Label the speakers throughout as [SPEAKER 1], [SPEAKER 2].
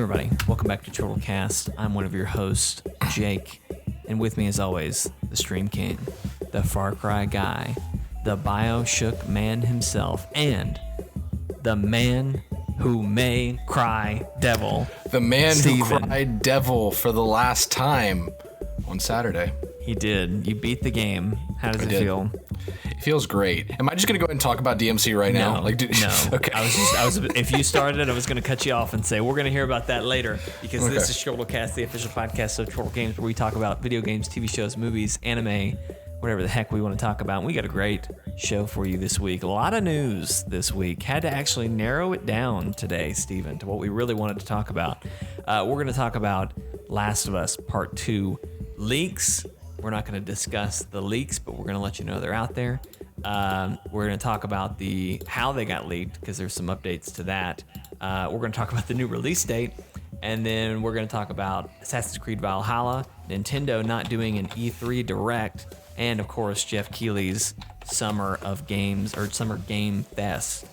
[SPEAKER 1] everybody, welcome back to Chortle Cast. I'm one of your hosts, Jake, and with me as always, the Stream King, the Far Cry guy, the BioShock man himself, and the man who may cry devil.
[SPEAKER 2] The man
[SPEAKER 1] Steven.
[SPEAKER 2] who cried devil for the last time on Saturday.
[SPEAKER 1] He did. You beat the game. How does it feel?
[SPEAKER 2] It feels great. Am I just gonna go ahead and talk about DMC right now?
[SPEAKER 1] No.
[SPEAKER 2] Okay.
[SPEAKER 1] I was. If you started, I was going to cut you off and say we're going to hear about that later because this is Chortle Cast, the official podcast of Chortle Games, where we talk about video games, TV shows, movies, anime, whatever the heck we want to talk about. And we got a great show for you this week. A lot of news this week. Had to actually narrow it down today, Steven, to what we really wanted to talk about. We're going to talk about Last of Us Part 2 leaks. We're not going to discuss the leaks, but we're going to let you know they're out there. We're going to talk about how they got leaked because there's some updates to that. We're going to talk about the new release date, and then we're going to talk about Assassin's Creed Valhalla, Nintendo not doing an E3 Direct, and of course Jeff Keighley's Summer Game Fest.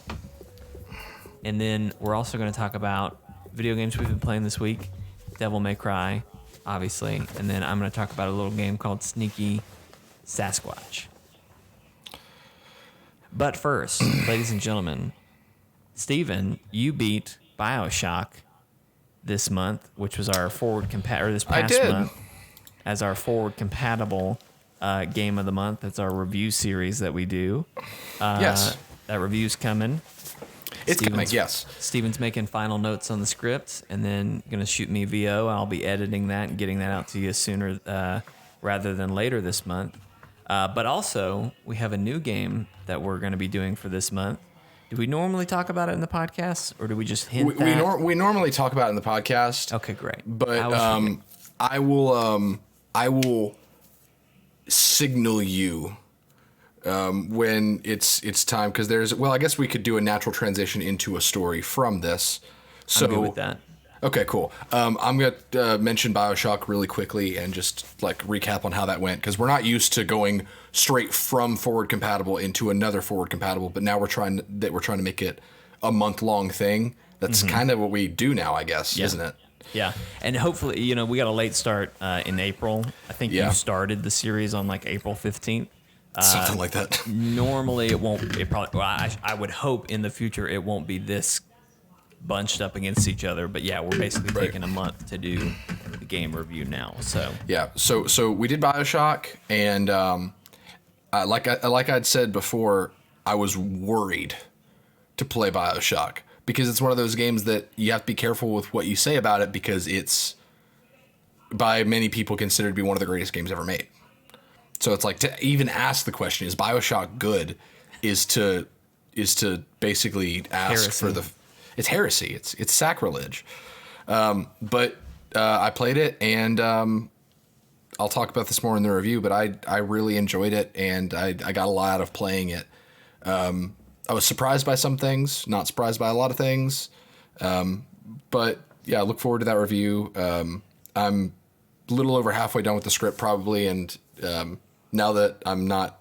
[SPEAKER 1] And then we're also going to talk about video games we've been playing this week, Devil May Cry, obviously, and then I'm going to talk about a little game called Sneaky Sasquatch. But first, ladies and gentlemen, Steven, you beat BioShock this month, which was our this past month, as our forward compatible game of the month. That's our review series that we do.
[SPEAKER 2] Yes.
[SPEAKER 1] That review's coming.
[SPEAKER 2] It's coming, yes.
[SPEAKER 1] Steven's making final notes on the script and then going to shoot me VO. I'll be editing that and getting that out to you sooner rather than later this month. But also, we have a new game that we're going to be doing for this month. Do we normally talk about it in the podcast, or do we just hint that?
[SPEAKER 2] We normally talk about it in the podcast.
[SPEAKER 1] Okay, great.
[SPEAKER 2] But I will signal you when it's time, because I guess we could do a natural transition into a story from this. So,
[SPEAKER 1] I'm good with that.
[SPEAKER 2] Okay, cool. I'm going to mention BioShock really quickly and just recap on how that went, because we're not used to going straight from forward compatible into another forward compatible, but now we're trying to make it a month-long thing. That's kind of what we do now, I guess, isn't it?
[SPEAKER 1] Yeah, and hopefully, we got a late start in April. I think you started the series on April 15th.
[SPEAKER 2] Something like that.
[SPEAKER 1] Normally, it won't. I would hope in the future it won't be this bunched up against each other, but yeah, we're basically taking a month to do the game review now. So
[SPEAKER 2] yeah, so we did BioShock, and like I'd said before, I was worried to play BioShock because it's one of those games that you have to be careful with what you say about it, because it's by many people considered to be one of the greatest games ever made. So it's to even ask the question, is BioShock good, is to basically ask for the. It's heresy. It's sacrilege. But I played it, and I'll talk about this more in the review, but I really enjoyed it, and I got a lot out of playing it. I was surprised by some things, not surprised by a lot of things. But yeah, I look forward to that review. I'm a little over halfway done with the script probably, and now that I'm not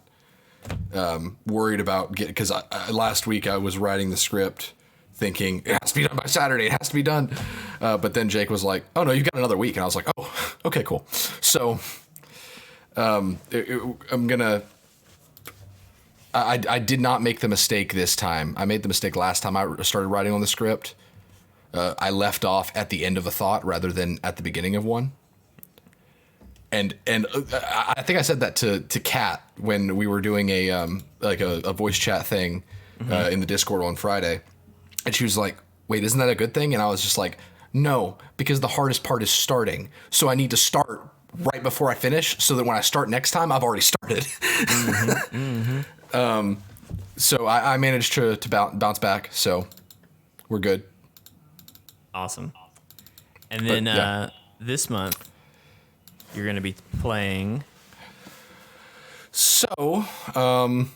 [SPEAKER 2] worried about because last week I was writing the script thinking it has to be done by Saturday. It has to be done. But then Jake was like, "Oh no, you've got another week." And I was like, "Oh, okay, cool." So, I did not make the mistake this time. I made the mistake last time I started writing on the script. I left off at the end of a thought rather than at the beginning of one. And I think I said that to Kat when we were doing a voice chat thing in the Discord on Friday. And she was like, "Wait, isn't that a good thing?" And I was just like, "No, because the hardest part is starting. So I need to start right before I finish so that when I start next time, I've already started." So I managed to bounce back. So we're good.
[SPEAKER 1] Awesome. And then this month, you're going to be playing.
[SPEAKER 2] So I'm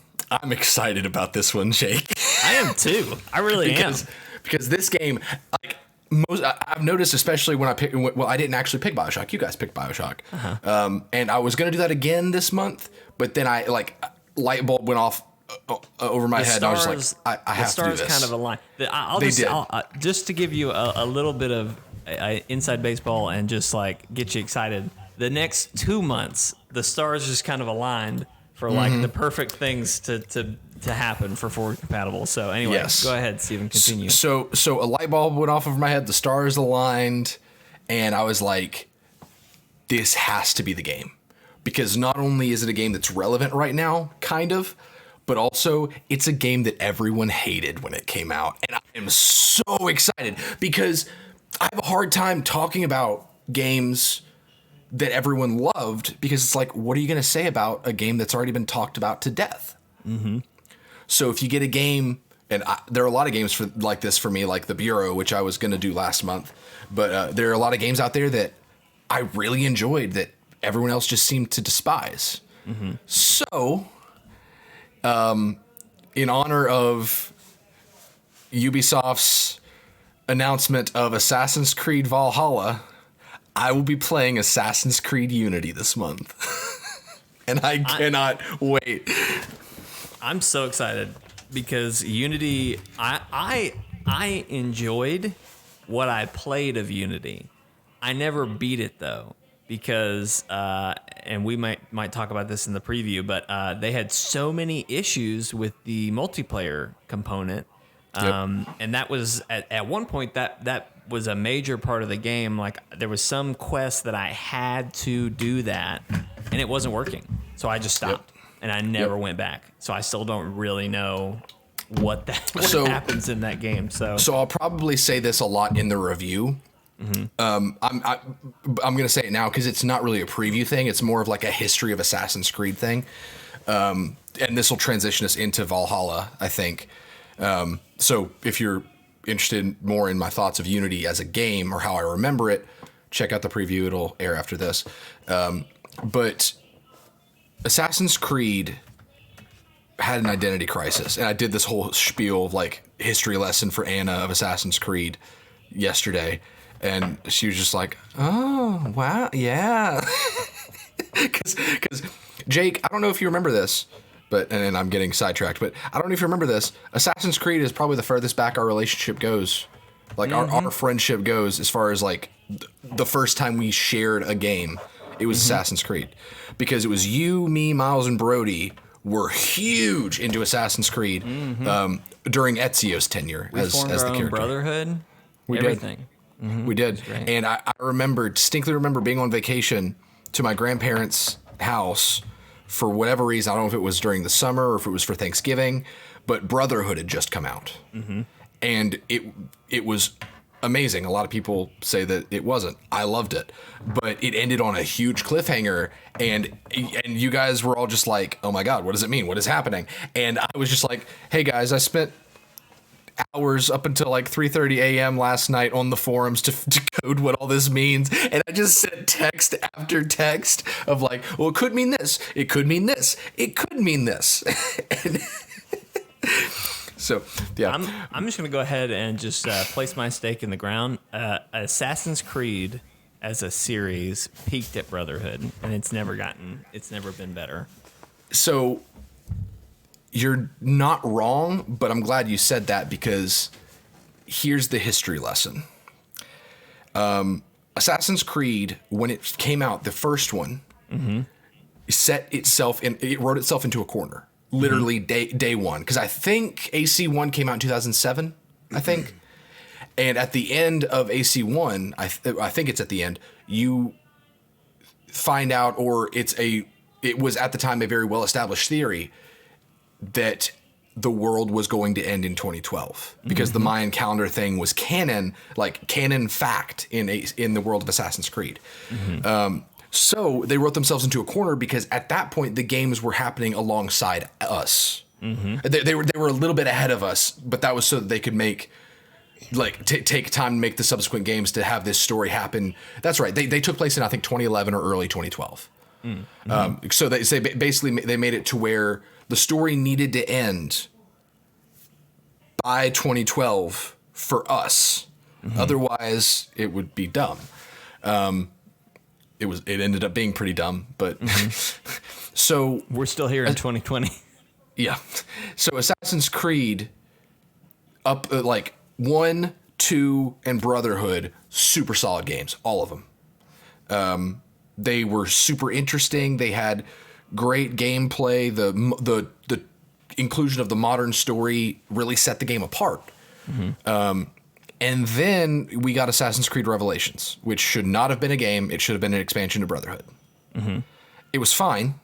[SPEAKER 2] excited about this one, Jake.
[SPEAKER 1] I am too. I really am.
[SPEAKER 2] Because this game, I've noticed, especially when I picked. Well, I didn't actually pick BioShock. You guys picked BioShock. And I was gonna do that again this month, but then light bulb went off over my head. And I was like, I have to do this.
[SPEAKER 1] The stars kind of align. Just to give you a little bit of inside baseball and just like get you excited. The next 2 months, the stars just kind of aligned for like the perfect things to happen for forward compatible. So anyway,
[SPEAKER 2] Yes.
[SPEAKER 1] Go ahead, Steven, continue.
[SPEAKER 2] So a light bulb went off over my head. The stars aligned, and I was like, this has to be the game. Because not only is it a game that's relevant right now, kind of, but also it's a game that everyone hated when it came out. And I am so excited because I have a hard time talking about games that everyone loved because it's like, what are you going to say about a game that's already been talked about to death? Mm-hmm. So if you get a game, and there are a lot of games like this for me, like The Bureau, which I was going to do last month, but there are a lot of games out there that I really enjoyed that everyone else just seemed to despise. Mm-hmm. So, in honor of Ubisoft's announcement of Assassin's Creed Valhalla, I will be playing Assassin's Creed Unity this month. And I cannot wait.
[SPEAKER 1] I'm so excited because Unity, I enjoyed what I played of Unity. I never beat it though. Because, and we might talk about this in the preview, but they had so many issues with the multiplayer component. And that was, at one point, that was a major part of the game. Like, there was some quest that I had to do that, and it wasn't working. So I just stopped, and I never went back. So I still don't really know what happens in that game. So
[SPEAKER 2] I'll probably say this a lot in the review. Mm-hmm. I'm going to say it now because it's not really a preview thing. It's more of like a history of Assassin's Creed thing. And this will transition us into Valhalla, I think. So if you're interested more in my thoughts of Unity as a game or how I remember it, check out the preview. It'll air after this. But Assassin's Creed had an identity crisis. And I did this whole spiel of like history lesson for Anna of Assassin's Creed yesterday. And she was just like, oh, wow, yeah. Because Jake, I don't know if you remember this, and I'm getting sidetracked, but I don't know if you remember this. Assassin's Creed is probably the furthest back our relationship goes. Like our friendship goes as far as like the first time we shared a game. It was Assassin's Creed. Because it was you, me, Miles, and Brody were huge into Assassin's Creed during Ezio's tenure as the character.
[SPEAKER 1] Brotherhood, everything.
[SPEAKER 2] We did. And I distinctly remember being on vacation to my grandparents' house for whatever reason. I don't know if it was during the summer or if it was for Thanksgiving, but Brotherhood had just come out. Mm-hmm. And it was amazing. A lot of people say that it wasn't. I loved it. But it ended on a huge cliffhanger, and you guys were all just like, oh my God, what does it mean? What is happening? And I was just like, hey guys, I spent hours up until like 3:30 a.m. last night on the forums to code what all this means, and I just sent text after text of like, well, it could mean this, it could mean this, it could mean this. And so yeah,
[SPEAKER 1] I'm just gonna go ahead and just place my stake in the ground. Assassin's Creed as a series peaked at Brotherhood, and it's never been better.
[SPEAKER 2] So you're not wrong, but I'm glad you said that because here's the history lesson. Assassin's Creed, when it came out, the first one, it wrote itself into a corner, literally day one. Because I think AC1 came out in 2007, I think. And at the end of AC1, I think it's at the end, you find out, or it was at the time a very well-established theory that the world was going to end in 2012 because the Mayan calendar thing was canon fact in the world of Assassin's Creed. So they wrote themselves into a corner because at that point the games were happening alongside us. They were a little bit ahead of us, but that was so that they could make take time to make the subsequent games to have this story happen. That's right. They took place in I think 2011 or early 2012. So they made it to where the story needed to end by 2012 for us. Otherwise, it would be dumb. It ended up being pretty dumb, but so
[SPEAKER 1] we're still here in 2020.
[SPEAKER 2] Yeah. So Assassin's Creed up 1, 2, and Brotherhood, super solid games, all of them. They were super interesting. They had great gameplay. The inclusion of the modern story really set the game apart. And then we got Assassin's Creed Revelations, which should not have been a game. It should have been an expansion to Brotherhood. It was fine.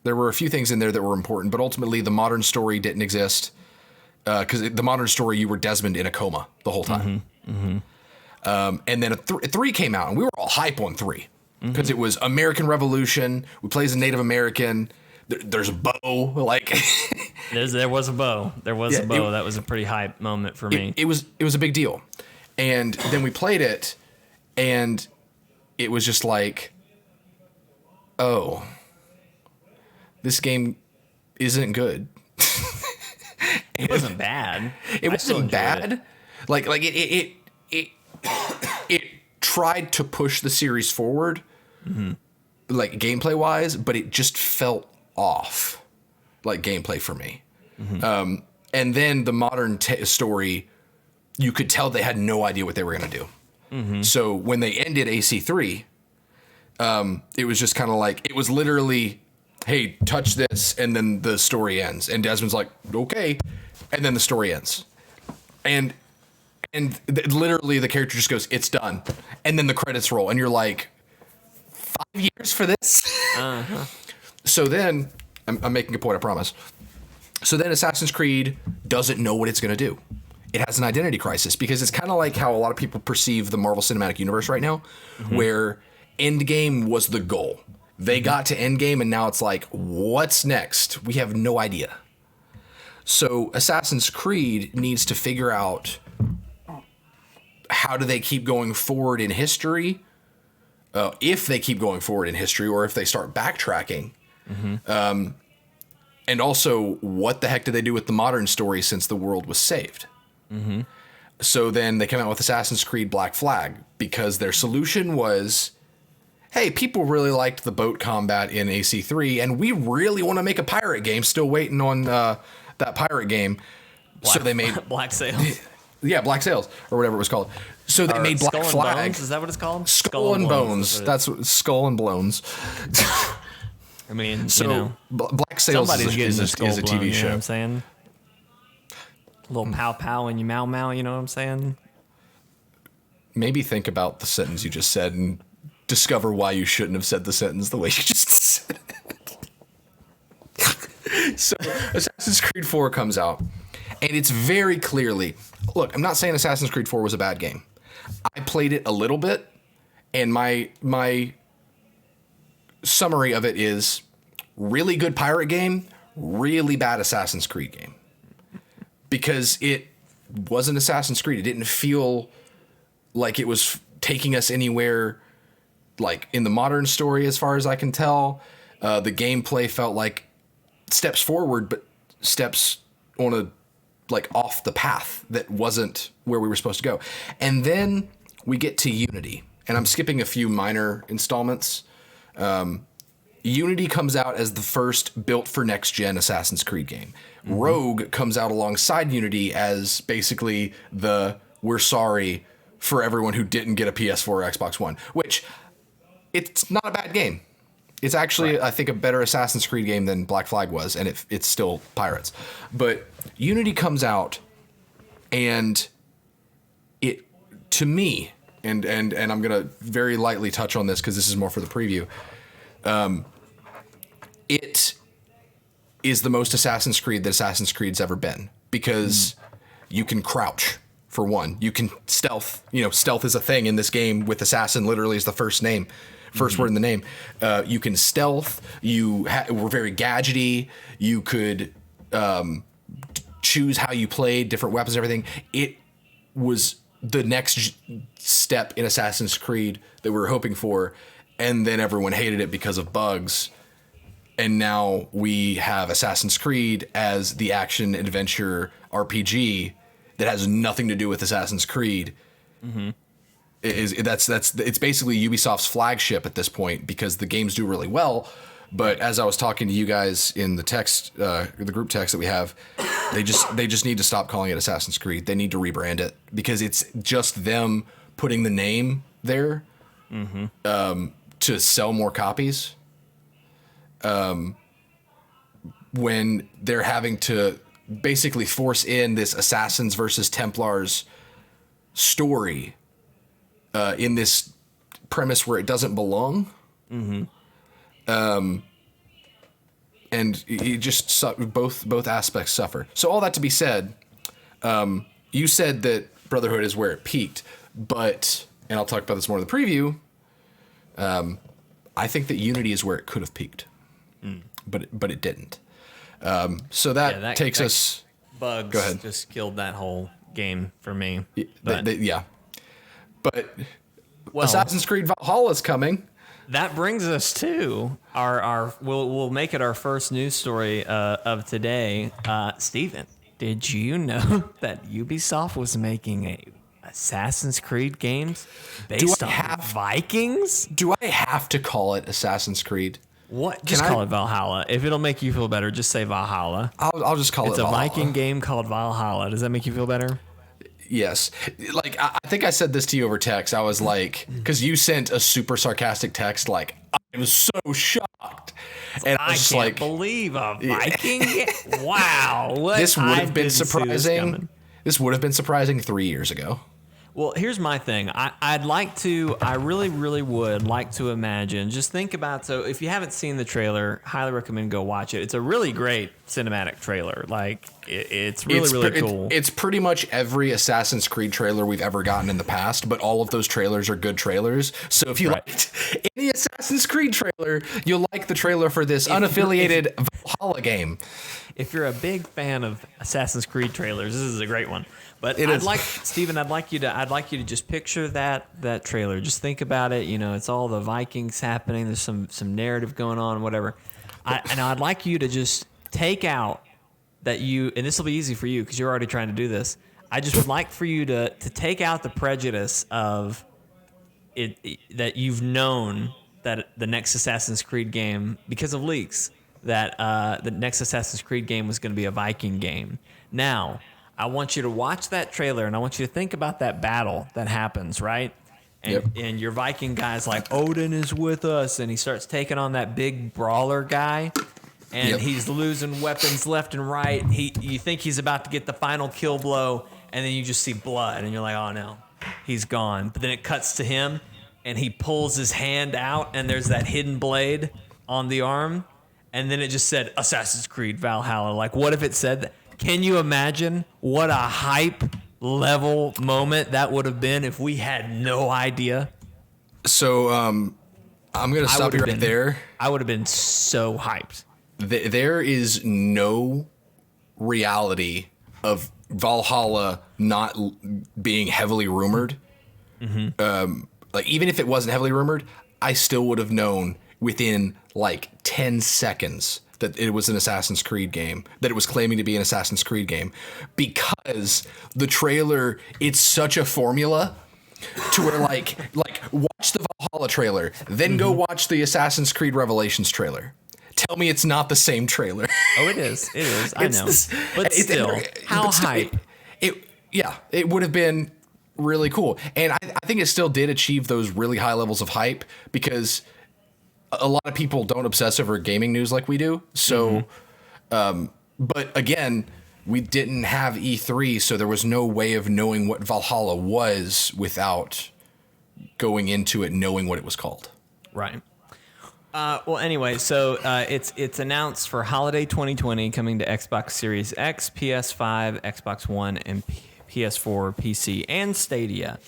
[SPEAKER 2] There were a few things in there that were important, but ultimately the modern story didn't exist. Because the modern story, you were Desmond in a coma the whole time. And then a 3 came out, and we were all hype on 3. Because it was American Revolution. We play as a Native American. There's a bow. Like
[SPEAKER 1] there was a bow. There was a bow. That was a pretty hype moment for me.
[SPEAKER 2] It was a big deal. And then we played it, and it was just like, oh, this game isn't good.
[SPEAKER 1] It wasn't bad.
[SPEAKER 2] It wasn't bad. Like it tried to push the series forward, like gameplay wise, but it just felt off, like gameplay for me. And then the modern story, you could tell they had no idea what they were going to do. So when they ended AC3, it was just kind of like, it was literally, hey, touch this, and then the story ends. And Desmond's like, okay. And then the story ends. And literally the character just goes, it's done. And then the credits roll, and you're like, 5 years for this? So then, I'm making a point, I promise. So then Assassin's Creed doesn't know what it's going to do. It has an identity crisis, because it's kind of like how a lot of people perceive the Marvel Cinematic Universe right now, where Endgame was the goal. They got to Endgame, and now it's like, what's next? We have no idea. So Assassin's Creed needs to figure out, how do they keep going forward in history? If they keep going forward in history, or if they start backtracking. And also, what the heck did they do with the modern story since the world was saved? So then they came out with Assassin's Creed Black Flag, because their solution was, hey, people really liked the boat combat in AC3, and we really want to make a pirate game. Still waiting on that pirate game. So they made
[SPEAKER 1] Black Sails.
[SPEAKER 2] Yeah, Black Sails, or whatever it was called. So they made Black Flag.
[SPEAKER 1] Bones? Is that what it's called?
[SPEAKER 2] Skull and Bones. That's what, Skull and Bones.
[SPEAKER 1] I mean,
[SPEAKER 2] so Black Sails is a TV show.
[SPEAKER 1] You know what I'm saying? A little pow pow and you mow mow, you know what I'm saying?
[SPEAKER 2] Maybe think about the sentence you just said and discover why you shouldn't have said the sentence the way you just said it. So Assassin's Creed 4 comes out, and it's very clearly, look, I'm not saying Assassin's Creed 4 was a bad game. I played it a little bit, and my summary of it is really good pirate game, really bad Assassin's Creed game. Because it wasn't Assassin's Creed. It didn't feel like it was taking us anywhere, like in the modern story, as far as I can tell. The gameplay felt like steps forward, but steps on a, like, off the path that wasn't where we were supposed to go. And then we get to Unity, and I'm skipping a few minor installments. Unity comes out as the first built for next gen Assassin's Creed game. Rogue comes out alongside Unity as basically the we're sorry for everyone who didn't get a PS4 or Xbox One, which it's not a bad game. It's actually, I think, a better Assassin's Creed game than Black Flag was, and it's still pirates. But Unity comes out, and it, to me, and I'm going to very lightly touch on this because this is more for the preview, it is the most Assassin's Creed that Assassin's Creed's ever been, because you can crouch, for one. You can stealth. You know, stealth is a thing in this game, with assassin literally is the first name, first word in the name. You can stealth. You were very gadgety. You could choose how you played, different weapons, everything. It was the next step in Assassin's Creed that we were hoping for, and then everyone hated it because of bugs. And now we have Assassin's Creed as the action adventure RPG that has nothing to do with Assassin's Creed. It's basically Ubisoft's flagship at this point, because the games do really well. But as I was talking to you guys in the text, the group text that we have, They just need to stop calling it Assassin's Creed. They need to rebrand it because it's just them putting the name there to sell more copies. When they're having to basically force in this Assassins versus Templars story in this premise where it doesn't belong. And you just both aspects suffer. So all that to be said, you said that Brotherhood is where it peaked, but, and I'll talk about this more in the preview, I think that Unity is where it could have peaked, but it didn't. So that takes us.
[SPEAKER 1] Bugs
[SPEAKER 2] go ahead.
[SPEAKER 1] Just killed that whole game for me.
[SPEAKER 2] But Assassin's Creed Valhalla is coming.
[SPEAKER 1] That brings us to our we'll make it our first news story of today. Steven, did you know that Ubisoft was making a Assassin's Creed games based on Vikings?
[SPEAKER 2] Do I have to call it Assassin's Creed?
[SPEAKER 1] What? Just call it Valhalla. If it'll make you feel better, just say Valhalla.
[SPEAKER 2] I'll just call it Valhalla.
[SPEAKER 1] It's a Viking game called Valhalla. Does that make you feel better?
[SPEAKER 2] Yes. Like, I think I said this to you over text. I was like, because you sent a super sarcastic text, like, I was so shocked. And I was
[SPEAKER 1] can't believe a Viking game. Wow.
[SPEAKER 2] This would have been surprising. This would have been surprising 3 years ago.
[SPEAKER 1] Well, here's my thing. I really, really would like to imagine, just think about, so if you haven't seen the trailer, highly recommend go watch it. It's a really great cinematic trailer. Like, it's really cool.
[SPEAKER 2] It's pretty much every Assassin's Creed trailer we've ever gotten in the past, but all of those trailers are good trailers. So if you liked any Assassin's Creed trailer, you'll like the trailer for this unaffiliated Valhalla game.
[SPEAKER 1] If you're a big fan of Assassin's Creed trailers, this is a great one. But Steven, I'd like you to just picture that trailer. Just think about it. You know, it's all the Vikings happening. There's some narrative going on, whatever. And I'd like you to just take out that and this will be easy for you because you're already trying to do this. I just would like for you to take out the prejudice of it that you've known that the next Assassin's Creed game, because of leaks, that the next Assassin's Creed game was going to be a Viking game. Now, I want you to watch that trailer, and I want you to think about that battle that happens, right? And your Viking guy's like, Odin is with us, and he starts taking on that big brawler guy, and he's losing weapons left and right. You think he's about to get the final kill blow, and then you just see blood, and you're like, oh no, he's gone. But then it cuts to him, and he pulls his hand out, and there's that hidden blade on the arm, and then it just said Assassin's Creed Valhalla. Like, what if it said that? Can you imagine what a hype level moment that would have been if we had no idea?
[SPEAKER 2] So I'm going to stop you right there.
[SPEAKER 1] I would have been so hyped.
[SPEAKER 2] There is no reality of Valhalla not being heavily rumored. Like, even if it wasn't heavily rumored, I still would have known within like 10 seconds that it was an Assassin's Creed game, that it was claiming to be an Assassin's Creed game, because the trailer, it's such a formula to where like watch the Valhalla trailer, then go watch the Assassin's Creed Revelations trailer. Tell me it's not the same trailer.
[SPEAKER 1] Oh, it is. It is. I know. But still, how hype?
[SPEAKER 2] It would have been really cool. And I think it still did achieve those really high levels of hype because a lot of people don't obsess over gaming news like we do. So, but again, we didn't have E3, so there was no way of knowing what Valhalla was without going into it knowing what it was called.
[SPEAKER 1] Right. Well, anyway, so it's announced for holiday 2020, coming to Xbox Series X, PS5, Xbox One, and PS4, PC, and Stadia.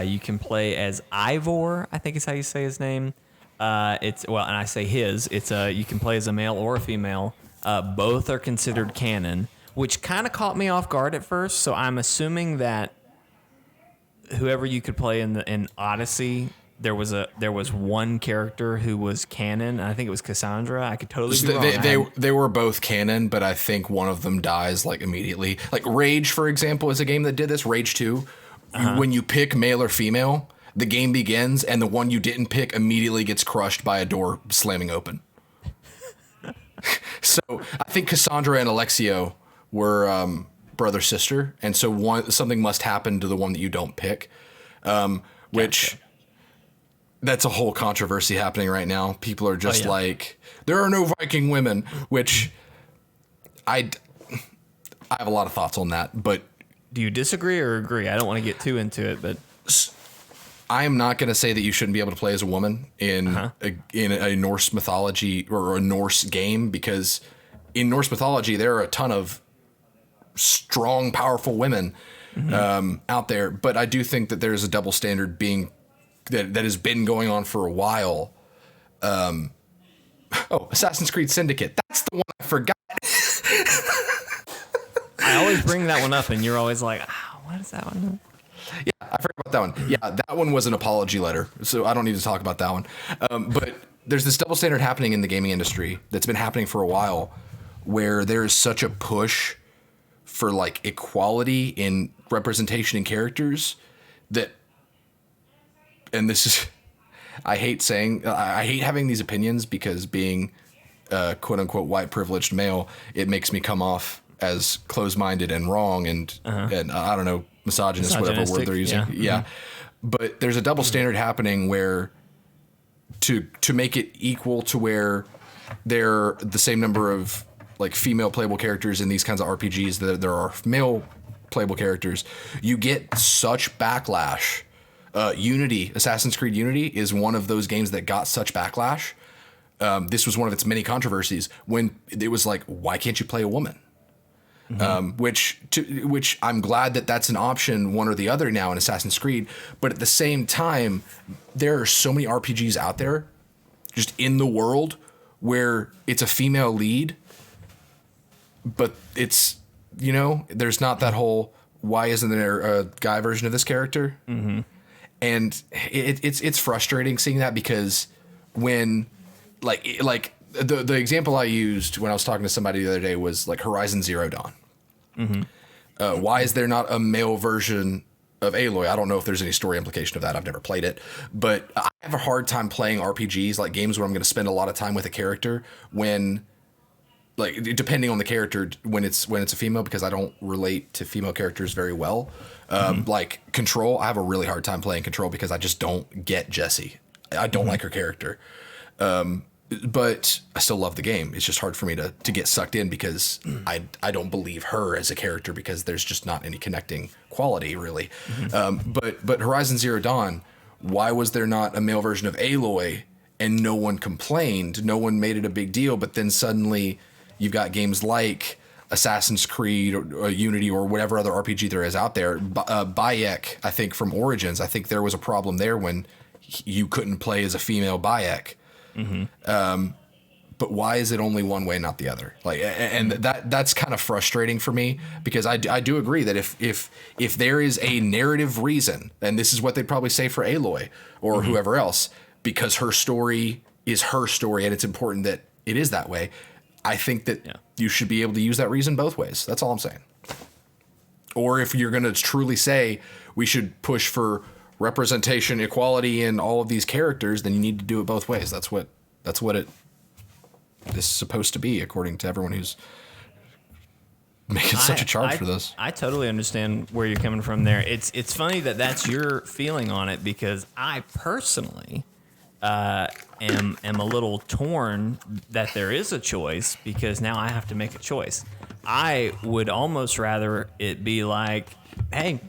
[SPEAKER 1] You can play as Ivor, I think is how you say his name. And I say his. It's you can play as a male or a female. Both are considered canon, which kind of caught me off guard at first. So I'm assuming that whoever you could play in Odyssey, there was one character who was canon. And I think it was Cassandra. I could totally be wrong.
[SPEAKER 2] They were both canon, but I think one of them dies like immediately. Like Rage, for example, is a game that did this. Rage 2. When you pick male or female, the game begins, and the one you didn't pick immediately gets crushed by a door slamming open. So I think Cassandra and Alexio were brother sister, and so something must happen to the one that you don't pick, which that's a whole controversy happening right now. People are just like, there are no Viking women, which I have a lot of thoughts on that, but
[SPEAKER 1] do you disagree or agree? I don't want to get too into it, but
[SPEAKER 2] I am not going to say that you shouldn't be able to play as a woman in a Norse mythology or a Norse game, because in Norse mythology there are a ton of strong, powerful women out there. But I do think that there's a double standard that has been going on for a while. Assassin's Creed Syndicate. That's the one I forgot.
[SPEAKER 1] I always bring that one up, and you're always like, what is that one?
[SPEAKER 2] Yeah, I forgot about that one. Yeah, that one was an apology letter, so I don't need to talk about that one. But there's this double standard happening in the gaming industry that's been happening for a while, where there's such a push for like equality in representation in characters that, and this is, I hate having these opinions, because being quote unquote white privileged male, it makes me come off as closed-minded and wrong and I don't know, misogynist, whatever word they're using. Yeah. But there's a double standard happening where to make it equal to where they're the same number of like female playable characters in these kinds of RPGs that there are male playable characters, you get such backlash. Unity, Assassin's Creed Unity is one of those games that got such backlash. This was one of its many controversies when it was like, why can't you play a woman? Which I'm glad that that's an option, one or the other now in Assassin's Creed. But at the same time, there are so many RPGs out there just in the world where it's a female lead, but it's, there's not that whole, why isn't there a guy version of this character? And it's frustrating seeing that, because when like the example I used when I was talking to somebody the other day was like Horizon Zero Dawn. Why is there not a male version of Aloy? I don't know if there's any story implication of that. I've never played it, but I have a hard time playing RPGs, like games where I'm going to spend a lot of time with a character when, like, depending on the character, when it's a female, because I don't relate to female characters very well. Like Control, I have a really hard time playing Control because I just don't get Jessie. I don't like her character. But I still love the game. It's just hard for me to get sucked in, because I don't believe her as a character, because there's just not any connecting quality really. But Horizon Zero Dawn, why was there not a male version of Aloy and no one complained? No one made it a big deal. But then suddenly you've got games like Assassin's Creed or Unity or whatever other RPG there is out there. Bayek, I think from Origins, I think there was a problem there when you couldn't play as a female Bayek. But why is it only one way, not the other? Like, and that's kind of frustrating for me, because I do agree that if there is a narrative reason, and this is what they'd probably say for Aloy or whoever else, because her story is her story and it's important that it is that way, I think that you should be able to use that reason both ways. That's all I'm saying. Or if you're going to truly say we should push for representation, equality in all of these characters, then you need to do it both ways. That's what it is supposed to be, according to everyone who's making such a charge for this.
[SPEAKER 1] I totally understand where you're coming from there. It's funny that that's your feeling on it, because I personally am a little torn that there is a choice, because now I have to make a choice. I would almost rather it be like, hey,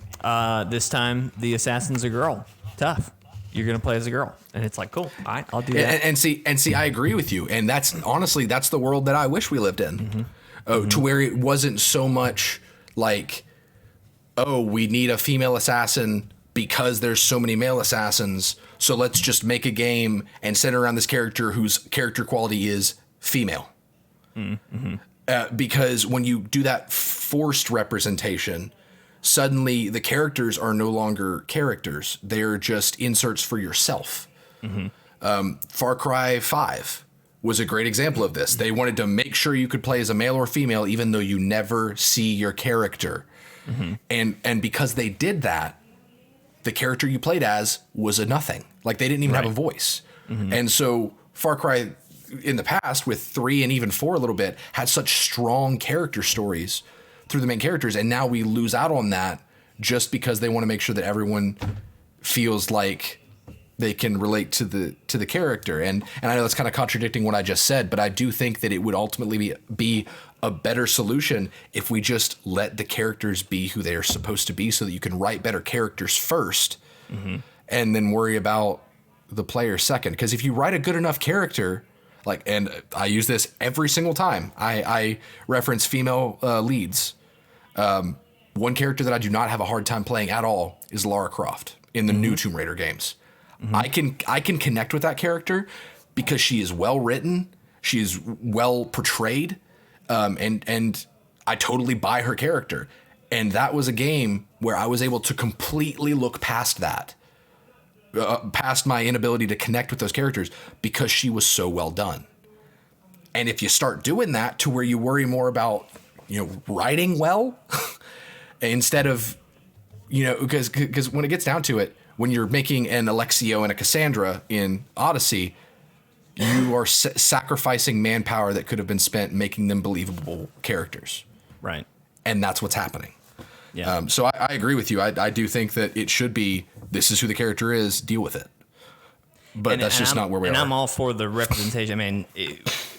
[SPEAKER 1] this time the assassin's a girl. Tough. You're going to play as a girl. And it's like, cool. All right, I'll do that.
[SPEAKER 2] And see, I agree with you. And that's the world that I wish we lived in. To where it wasn't so much like, oh, we need a female assassin because there's so many male assassins, so let's just make a game and center around this character whose character quality is female. Because when you do that forced representation, suddenly the characters are no longer characters. They're just inserts for yourself. Far Cry 5 was a great example of this. They wanted to make sure you could play as a male or female, even though you never see your character. And because they did that, the character you played as was a nothing. Like, they didn't even have a voice. And so Far Cry in the past, with 3 and even 4 a little bit, had such strong character stories through the main characters, and now we lose out on that just because they want to make sure that everyone feels like they can relate to the character. And I know that's kind of contradicting what I just said, but I do think that it would ultimately be a better solution if we just let the characters be who they are supposed to be, so that you can write better characters first and then worry about the player second. Because if you write a good enough character, like, and I use this every single time I reference female leads. One character that I do not have a hard time playing at all is Lara Croft in the new Tomb Raider games. I can connect with that character because she is well written, she is well portrayed, and I totally buy her character. And that was a game where I was able to completely look past that, past my inability to connect with those characters, because she was so well done. And if you start doing that to where you worry more about, writing well, instead of, because when it gets down to it, when you're making an Alexio and a Cassandra in Odyssey, you are sacrificing manpower that could have been spent making them believable characters.
[SPEAKER 1] Right.
[SPEAKER 2] And that's what's happening.
[SPEAKER 1] Yeah.
[SPEAKER 2] So I agree with you. I do think that it should be, this is who the character is, deal with it. But that's just not where we are.
[SPEAKER 1] And I'm all for the representation. I mean,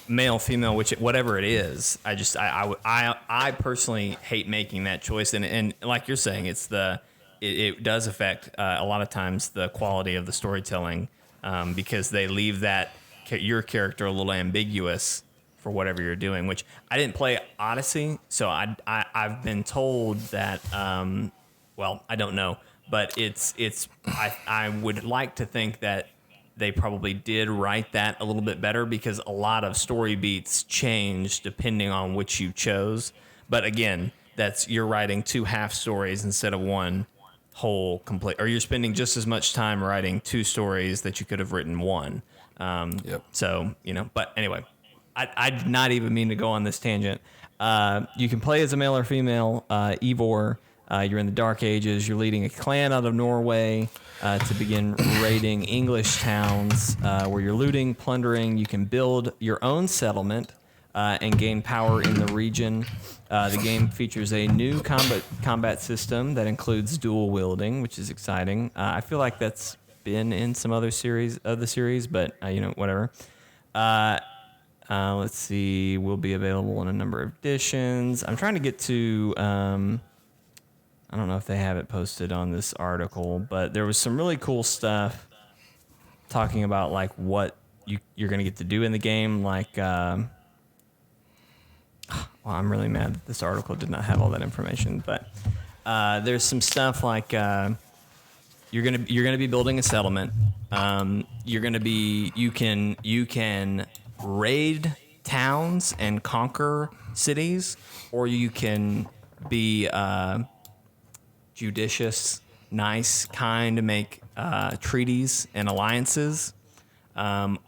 [SPEAKER 1] male, female, whatever it is. I personally hate making that choice. And like you're saying, it does affect a lot of times the quality of the storytelling, because they leave your character a little ambiguous for whatever you're doing. Which I didn't play Odyssey, so I've been told that. Well, I don't know, but I would like to think that they probably did write that a little bit better, because a lot of story beats change depending on which you chose. But again, you're writing 2 half stories instead of one whole complete, or you're spending just as much time writing 2 stories that you could have written 1.
[SPEAKER 2] Yep.
[SPEAKER 1] So, but anyway, I did not even mean to go on this tangent. You can play as a male or female, Eivor. You're in the Dark Ages. You're leading a clan out of Norway to begin raiding English towns, where you're looting, plundering. You can build your own settlement and gain power in the region. The game features a new combat system that includes dual wielding, which is exciting. I feel like that's been in some other series, but whatever. Let's see. Will be available in a number of editions. I'm trying to get to. I don't know if they have it posted on this article, but there was some really cool stuff talking about like what you're going to get to do in the game. Like, well, I'm really mad that this article did not have all that information, but there's some stuff like you're gonna be building a settlement. You can raid towns and conquer cities, or you can be judicious, nice, kind, to make treaties and alliances, and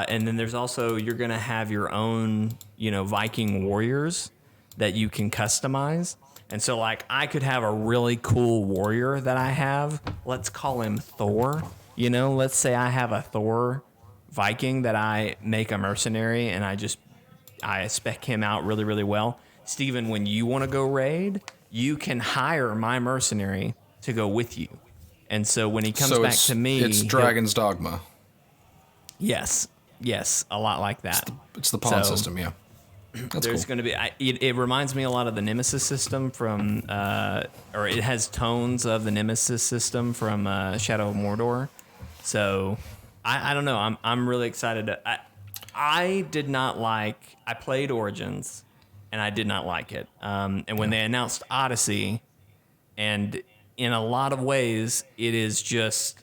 [SPEAKER 1] then there's also, you're gonna have your own, Viking warriors that you can customize. And so, like, I could have a really cool warrior that I have. Let's call him Thor. Let's say I have a Thor Viking that I make a mercenary, and I spec him out really, really well. Steven, when you want to go raid, you can hire my mercenary to go with you. And so when he comes back to me...
[SPEAKER 2] It's Dragon's Dogma.
[SPEAKER 1] Yes, a lot like that.
[SPEAKER 2] It's the pawn system, yeah. That's
[SPEAKER 1] There's
[SPEAKER 2] cool.
[SPEAKER 1] going to be... It reminds me a lot of the Nemesis system from... or it has tones of the Nemesis system from Shadow of Mordor. So, I don't know. I'm really excited. I did not like... I played Origins, and I did not like it. And when they announced Odyssey, and in a lot of ways, it is just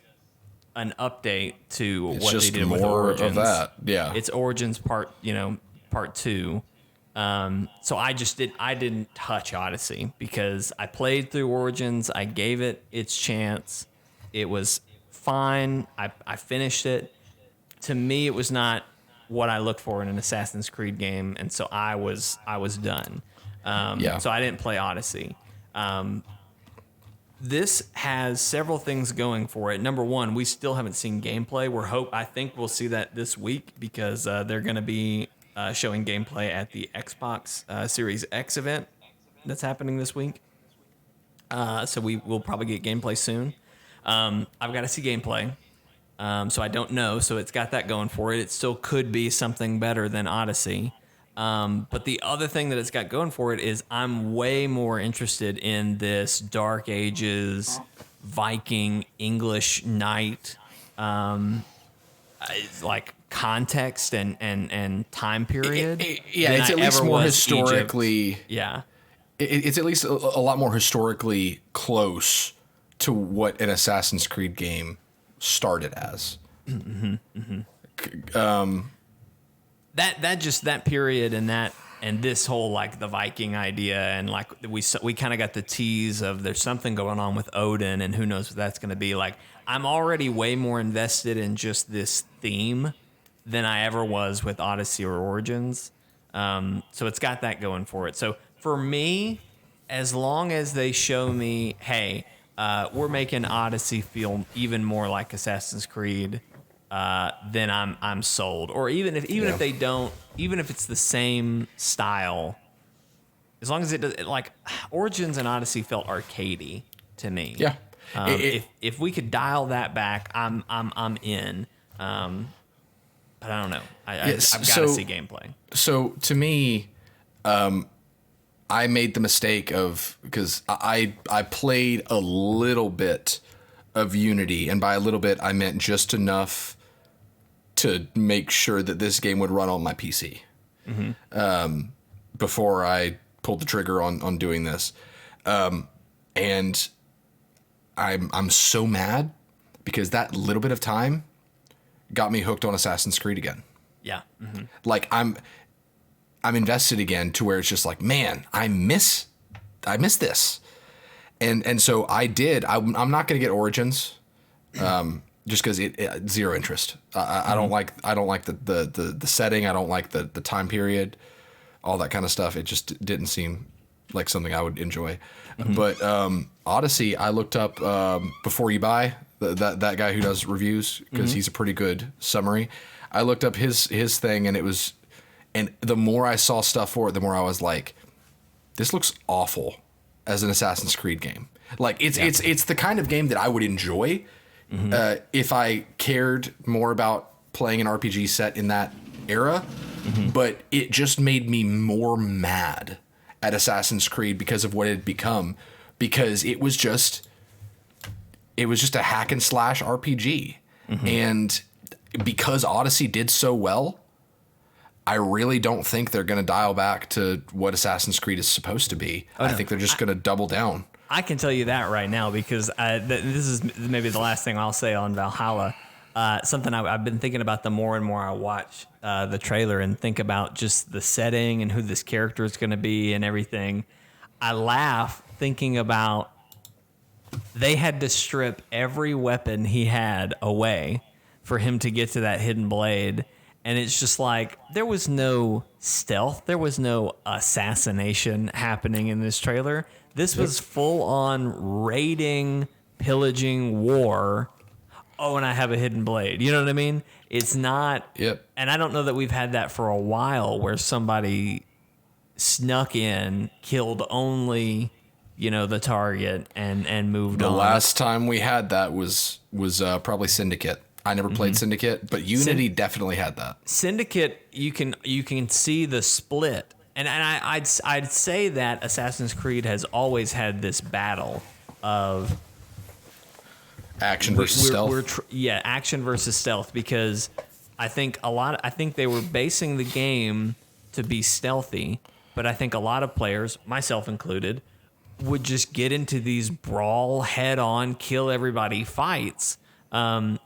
[SPEAKER 1] an update to what they did with Origins.
[SPEAKER 2] Of that, yeah.
[SPEAKER 1] It's Origins part 2. So I didn't touch Odyssey because I played through Origins. I gave it its chance. It was fine. I finished it. To me, it was not what I looked for in an Assassin's Creed game, and so I was done. So I didn't play Odyssey. This has several things going for it. Number one, we still haven't seen gameplay. I think we'll see that this week because they're going to be showing gameplay at the Xbox Series X event. that's happening this week. So we will probably get gameplay soon. I've got to see gameplay. So I don't know. So it's got that going for it. It still could be something better than Odyssey. But the other thing that it's got going for it is I'm way more interested in this Dark Ages, Viking, English knight, like context and time period.
[SPEAKER 2] It's at least more historically.
[SPEAKER 1] Egypt. Yeah.
[SPEAKER 2] It's at least a lot more historically close to what an Assassin's Creed game started as.
[SPEAKER 1] That period and this whole like the Viking idea and like we kind of got the tease of there's something going on with Odin and who knows what that's going to be like. I'm already way more invested in just this theme than I ever was with Odyssey or Origins. So it's got that going for it. So for me, as long as they show me, hey, we're making Odyssey feel even more like Assassin's Creed, then I'm sold. Or even if they don't, even if it's the same style, as long as it does, like Origins and Odyssey felt arcadey to me.
[SPEAKER 2] Yeah.
[SPEAKER 1] If we could dial that back, I'm in. But I don't know. I've got to see gameplay.
[SPEAKER 2] So to me, I made the mistake of, because I played a little bit of Unity, and by a little bit I meant just enough to make sure that this game would run on my PC before I pulled the trigger on doing this. And I'm so mad because that little bit of time got me hooked on Assassin's Creed again.
[SPEAKER 1] Yeah. Mm-hmm.
[SPEAKER 2] Like I'm invested again to where it's just like, man, I miss this. And so I did. I'm not going to get Origins, just because it zero interest. I don't like the setting. I don't like the time period, all that kind of stuff. It just didn't seem like something I would enjoy. Mm-hmm. But Odyssey, I looked up before you buy that guy who does reviews, because he's a pretty good summary. I looked up his thing, and it was. And the more I saw stuff for it, the more I was like, this looks awful as an Assassin's Creed game. Like it's the kind of game that I would enjoy if I cared more about playing an RPG set in that era. But it just made me more mad at Assassin's Creed because of what it had become, because it was just a hack and slash RPG. And because Odyssey did so well, I really don't think they're going to dial back to what Assassin's Creed is supposed to be. I think they're just going to double down.
[SPEAKER 1] I can tell you that right now, because this is maybe the last thing I'll say on Valhalla. Something I've been thinking about the more and more I watch the trailer and think about just the setting and who this character is going to be and everything. I laugh thinking about they had to strip every weapon he had away for him to get to that hidden blade. And it's just like, there was no stealth. There was no assassination happening in this trailer. This was full on raiding, pillaging, war. Oh, and I have a hidden blade. You know what I mean? It's not.
[SPEAKER 2] Yep.
[SPEAKER 1] And I don't know that we've had that for a while, where somebody snuck in, killed only, the target and moved on.
[SPEAKER 2] The last time we had that was probably Syndicate. I never played Syndicate, but Unity definitely had that.
[SPEAKER 1] Syndicate, you can see the split, and I'd say that Assassin's Creed has always had this battle of
[SPEAKER 2] action versus stealth.
[SPEAKER 1] Action versus stealth, because I think they were basing the game to be stealthy, but I think a lot of players, myself included, would just get into these brawl, head-on, kill everybody fights.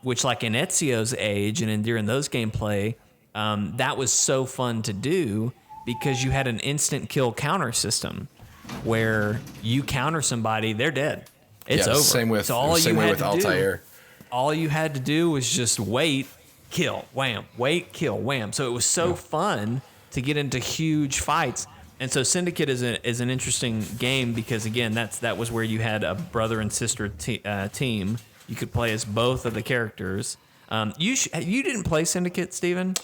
[SPEAKER 1] Which, like in Ezio's age and during those gameplay, that was so fun to do, because you had an instant kill counter system where you counter somebody, they're dead. It's over.
[SPEAKER 2] Same with Altair.
[SPEAKER 1] All you had to do was just wait, kill, wham, wait, kill, wham. So it was so fun to get into huge fights. And so Syndicate is an interesting game, because again, that was where you had a brother and sister team. You could play as both of the characters. You didn't play Syndicate, Steven?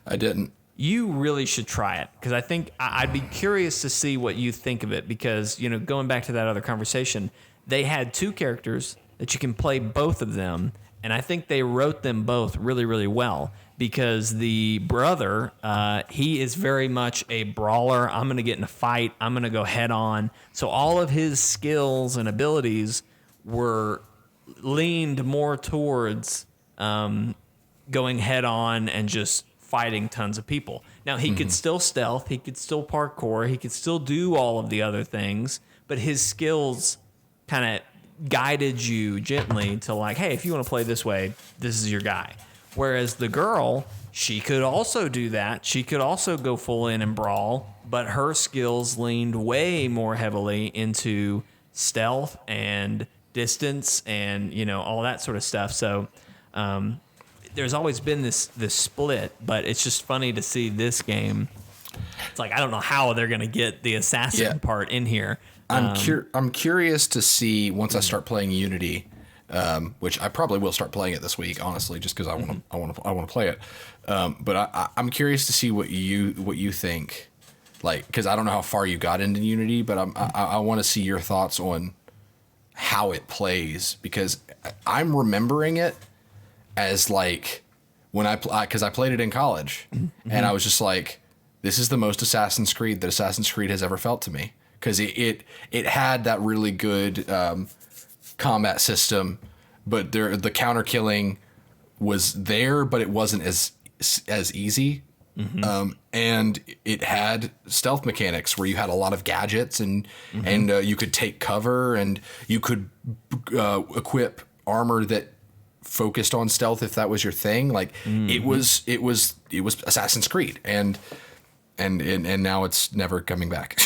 [SPEAKER 2] I didn't.
[SPEAKER 1] you really should try it, because I think I'd be curious to see what you think of it, because, you know, going back to that other conversation, they had two characters that you can play both of them, and I think they wrote them both really, really well, because the brother, he is very much a brawler. I'm going to get in a fight. I'm going to go head on. So all of his skills and abilities were leaned more towards going head on and just fighting tons of people. Now, he could still stealth, he could still parkour, he could still do all of the other things, but his skills kind of guided you gently to like, hey, if you want to play this way, this is your guy. Whereas the girl, she could also do that. She could also go full in and brawl, but her skills leaned way more heavily into stealth and distance and, you know, all that sort of stuff. So there's always been this split, but it's just funny to see this game. It's like, I don't know how they're going to get the assassin part in here.
[SPEAKER 2] I'm curious to see once I start playing Unity, which I probably will start playing it this week, honestly, just because I want to play it. But I'm curious to see what you think, like, because I don't know how far you got into Unity, but I want to see your thoughts on how it plays, because I'm remembering it as like when because I played it in college, and I was just like, this is the most Assassin's Creed that Assassin's Creed has ever felt to me, because it had that really good combat system, but the counter killing was there, but it wasn't as easy. And it had stealth mechanics where you had a lot of gadgets and you could take cover, and you could equip armor that focused on stealth if that was your thing. Like it was Assassin's Creed, and now it's never coming back.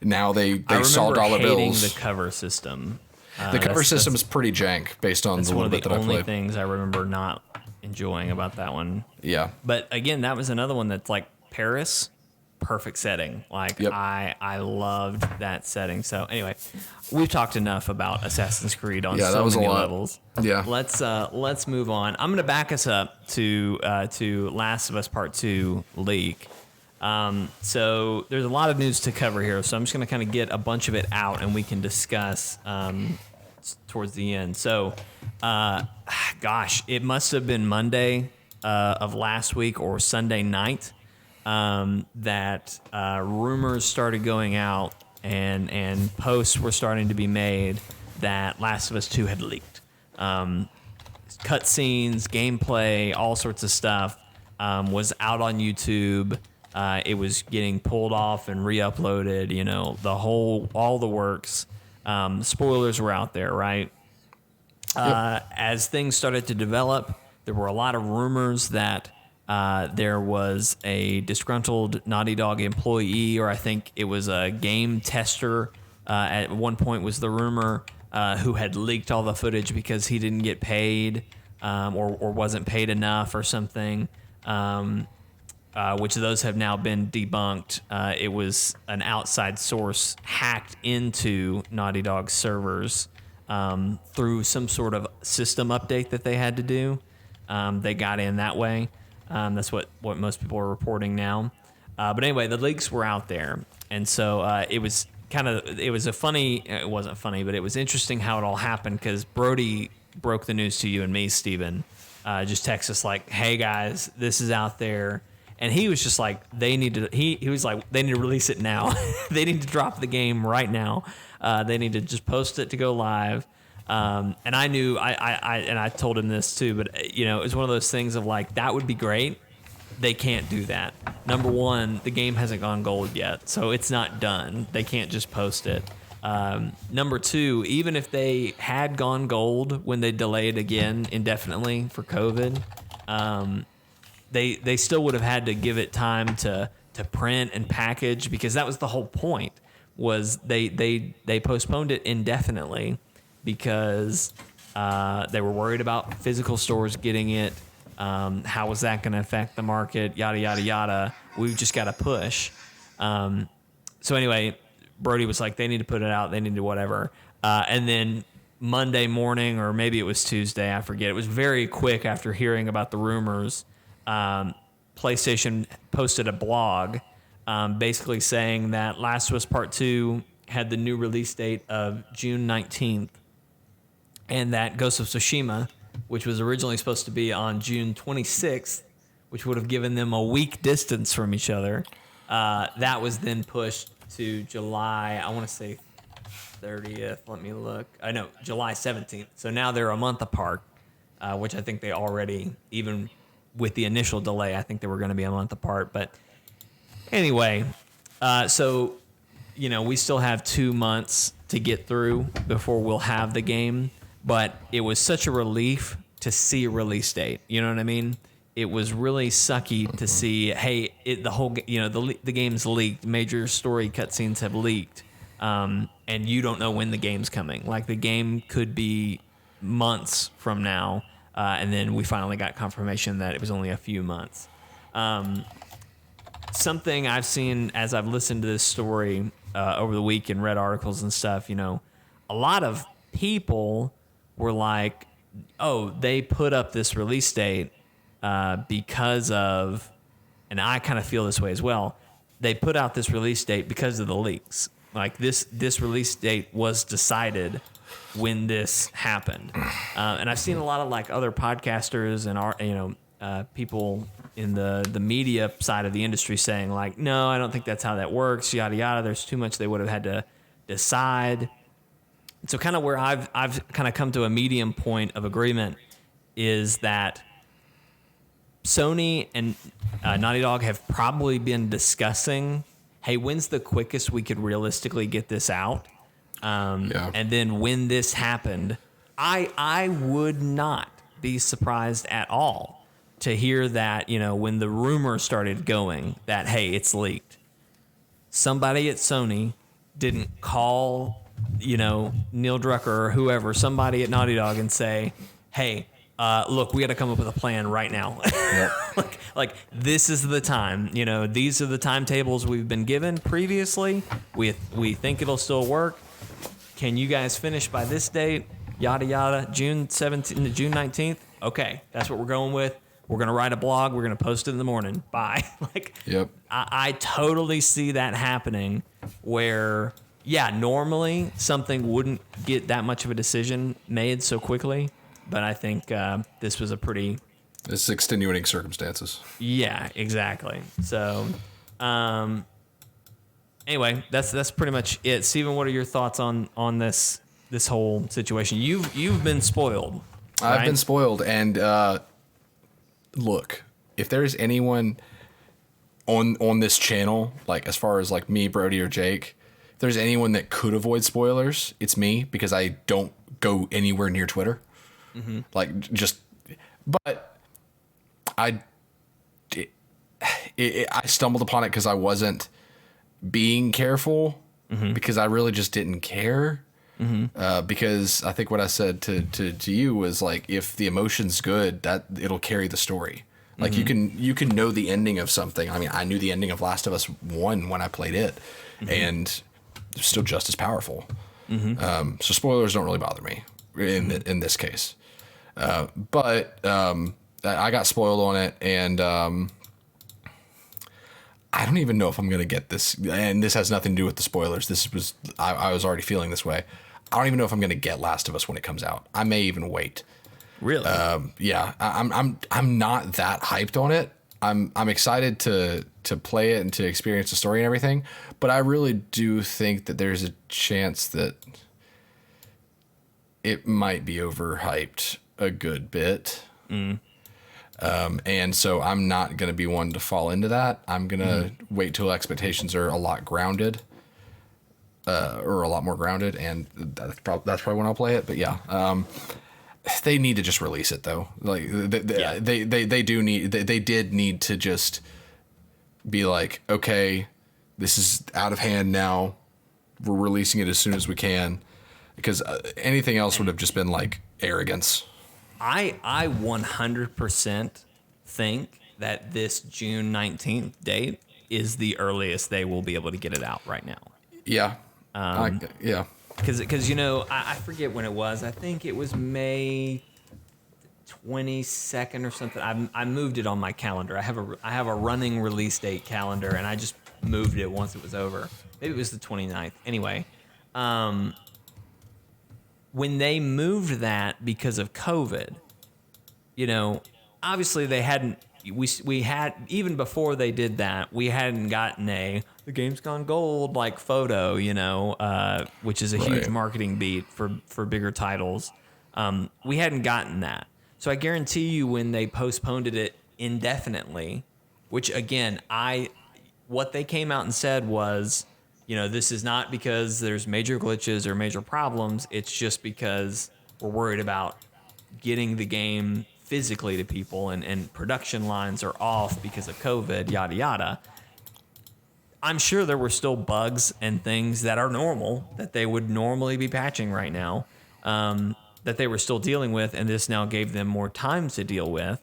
[SPEAKER 2] Now they saw dollar bills.
[SPEAKER 1] The cover system.
[SPEAKER 2] The cover system is pretty jank based on the little bit that I played.
[SPEAKER 1] That's one of the only things I remember not enjoying about that one.
[SPEAKER 2] Yeah.
[SPEAKER 1] But again, that was another one that's like Paris, perfect setting. Like I loved that setting. So anyway, we've talked enough about Assassin's Creed on so many levels.
[SPEAKER 2] Yeah.
[SPEAKER 1] Let's move on. I'm going to back us up to Last of Us Part 2 leak. So there's a lot of news to cover here, so I'm just going to kind of get a bunch of it out and we can discuss towards the end. So, gosh, it must have been Monday of last week or Sunday night that rumors started going out and posts were starting to be made that Last of Us 2 had leaked. Cutscenes, gameplay, all sorts of stuff was out on YouTube. It was getting pulled off and re-uploaded, you know, all the works. Spoilers were out there, right? As things started to develop, there were a lot of rumors that there was a disgruntled Naughty Dog employee, or I think it was a game tester at one point was the rumor, who had leaked all the footage because he didn't get paid or wasn't paid enough or something. Which of those have now been debunked. It was an outside source hacked into Naughty Dog's servers through some sort of system update that they had to do. They got in that way. That's what most people are reporting now. But anyway, the leaks were out there. And so it was it wasn't funny, but it was interesting how it all happened, because Brody broke the news to you and me, Steven. Just text us like, hey guys, this is out there. And he was just like, they need to release it now. They need to drop the game right now. They need to just post it to go live. And I knew, I told him this too, but you know, it's one of those things of like, that would be great. They can't do that. Number one, the game hasn't gone gold yet, so it's not done. They can't just post it. Number two, even if they had gone gold when they delayed again indefinitely for COVID, they still would have had to give it time to print and package, because that was the whole point, was they postponed it indefinitely because they were worried about physical stores getting it. How was that going to affect the market? Yada, yada, yada. We've just got to push. So anyway, Brody was like, they need to put it out. They need to whatever. And then Monday morning, or maybe it was Tuesday, I forget. It was very quick after hearing about the rumors. PlayStation posted a blog basically saying that Last of Us Part 2 had the new release date of June 19th, and that Ghost of Tsushima, which was originally supposed to be on June 26th, which would have given them a week distance from each other, that was then pushed to July, I want to say 30th. Let me look. I know, July 17th. So now they're a month apart, which I think they already, even with the initial delay, I think they were going to be a month apart. But anyway, so, you know, we still have 2 months to get through before we'll have the game. But it was such a relief to see a release date. You know what I mean? It was really sucky to see, hey, the game's leaked. Major story cutscenes have leaked. And you don't know when the game's coming. Like, the game could be months from now, and then we finally got confirmation that it was only a few months. Something I've seen as I've listened to this story over the week and read articles and stuff, you know, a lot of people were like, oh, they put up this release date because of, and I kind of feel this way as well, they put out this release date because of the leaks. Like, this release date was decided when this happened, and I've seen a lot of like other podcasters and people in the media side of the industry saying like, no, I don't think that's how that works. Yada yada. There's too much they would have had to decide. So kind of where I've kind of come to a medium point of agreement is that Sony and Naughty Dog have probably been discussing, hey, when's the quickest we could realistically get this out? And then when this happened, I would not be surprised at all to hear that, you know, when the rumor started going that, hey, it's leaked, somebody at Sony didn't call, you know, Neil Drucker or whoever, somebody at Naughty Dog and say, hey, look, we got to come up with a plan right now. Yep. like this is the time, you know, these are the timetables we've been given previously. We think it'll still work. Can you guys finish by this date? Yada, yada, June 17th, June 19th. Okay. That's what we're going with. We're going to write a blog. We're going to post it in the morning. Bye.
[SPEAKER 2] Yep.
[SPEAKER 1] I totally see that happening where, yeah, normally something wouldn't get that much of a decision made so quickly. But I think this was a pretty...
[SPEAKER 2] This is extenuating circumstances.
[SPEAKER 1] Yeah, exactly. So, anyway, that's pretty much it. Steven, what are your thoughts on this whole situation? You've been spoiled. Right?
[SPEAKER 2] I've been spoiled, and look, if there's anyone on this channel, like as far as like me, Brody, or Jake, if there's anyone that could avoid spoilers, it's me, because I don't go anywhere near Twitter. Mm-hmm. But I stumbled upon it because I wasn't being careful, mm-hmm. because I really just didn't care. Mm-hmm. Because I think what I said to you was like, if the emotion's good, that it'll carry the story. Like, mm-hmm. you can know the ending of something. I mean, I knew the ending of Last of Us 1 when I played it, mm-hmm. and it's still just as powerful. Mm-hmm. So spoilers don't really bother me in this case. But I got spoiled on it, and I don't even know if I'm going to get this. And this has nothing to do with the spoilers. I was already feeling this way. I don't even know if I'm going to get Last of Us when it comes out. I may even wait.
[SPEAKER 1] Really?
[SPEAKER 2] Yeah. I'm not that hyped on it. I'm excited to play it and to experience the story and everything. But I really do think that there's a chance that it might be overhyped a good bit. Mm. And so I'm not going to be one to fall into that. I'm going to wait till expectations are a lot grounded, or a lot more grounded. And that's probably when I'll play it. But yeah, they need to just release it though. Like they did need to just be like, okay, this is out of hand now. We're releasing it as soon as we can, because anything else would have just been like arrogance.
[SPEAKER 1] I 100% think that this June 19th date is the earliest they will be able to get it out right now.
[SPEAKER 2] Yeah.
[SPEAKER 1] Yeah. Because you know, I forget when it was. I think it was May 22nd or something. I moved it on my calendar. I have a running release date calendar, and I just moved it once it was over. Maybe it was the 29th. Anyway, when they moved that because of COVID, obviously they hadn't. We had, even before they did that, we hadn't gotten the game's gone gold like photo, which is a huge marketing beat for bigger titles. We hadn't gotten that. So I guarantee you when they postponed it indefinitely, which again, what they came out and said was, this is not because there's major glitches or major problems. It's just because we're worried about getting the game physically to people, and production lines are off because of COVID, yada, yada. I'm sure there were still bugs and things that are normal that they would normally be patching right now, that they were still dealing with, and this now gave them more time to deal with.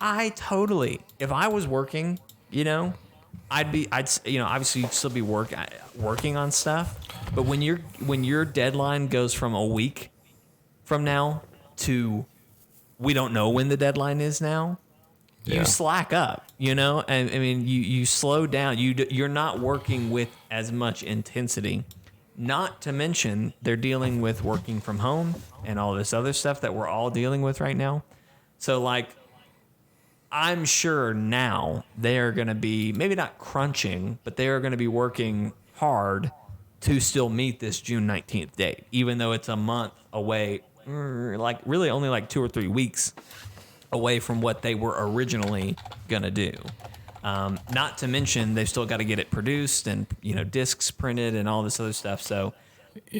[SPEAKER 1] If I was working, obviously you'd still be working on stuff, but when your deadline goes from a week from now to we don't know when the deadline is now, you slack up, and I mean, you slow down. You're not working with as much intensity. Not to mention they're dealing with working from home and all this other stuff that we're all dealing with right now. So I'm sure now they are going to be maybe not crunching, but they are going to be working hard to still meet this June 19th date, even though it's a month away. Really only 2 or 3 weeks away from what they were originally gonna do. Not to mention they've still got to get it produced and discs printed and all this other stuff. So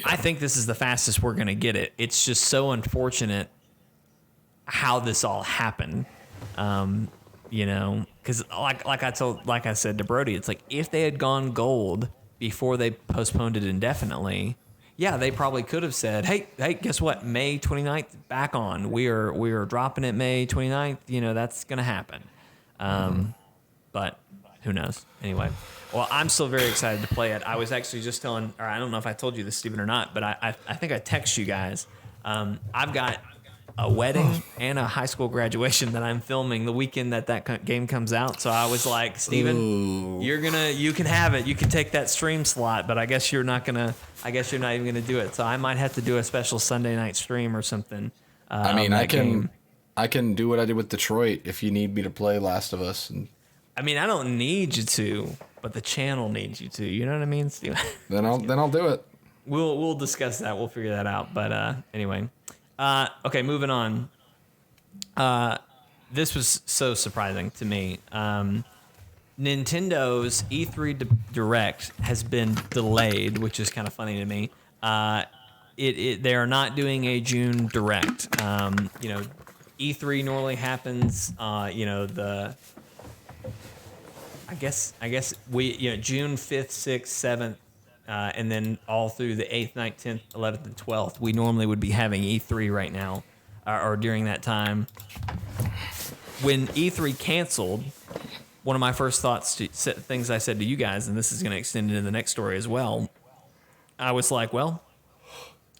[SPEAKER 1] I think this is the fastest we're gonna get it. It's just so unfortunate how this all happened. Because like I said to Brody, it's like if they had gone gold before they postponed it indefinitely. Yeah, they probably could have said, hey, guess what? May 29th, back on. We are dropping it May 29th. That's going to happen. But who knows? Anyway, well, I'm still very excited to play it. I was actually just telling, or I don't know if I told you this, Stephen, or not, but I think I text you guys. I've got a wedding and a high school graduation that I'm filming the weekend that game comes out. So I was like, Steven, you can have it. You can take that stream slot, but I guess you're not even gonna do it. So I might have to do a special Sunday night stream or something.
[SPEAKER 2] I can do what I did with Detroit if you need me to play Last of Us.
[SPEAKER 1] I don't need you to, but the channel needs you to. You know what I mean, Steven?
[SPEAKER 2] Then I'll do it.
[SPEAKER 1] We'll discuss that. We'll figure that out. But anyway. Okay, moving on. This was so surprising to me. Nintendo's E3 Direct has been delayed, which is kind of funny to me. They are not doing a June Direct. E3 normally happens. I guess June 5th, 6th, 7th. And then all through the 8th, 9th, 10th, 11th, and 12th, we normally would be having E3 right now, or during that time. When E3 canceled, one of my first things I said to you guys, and this is going to extend into the next story as well, I was like, well,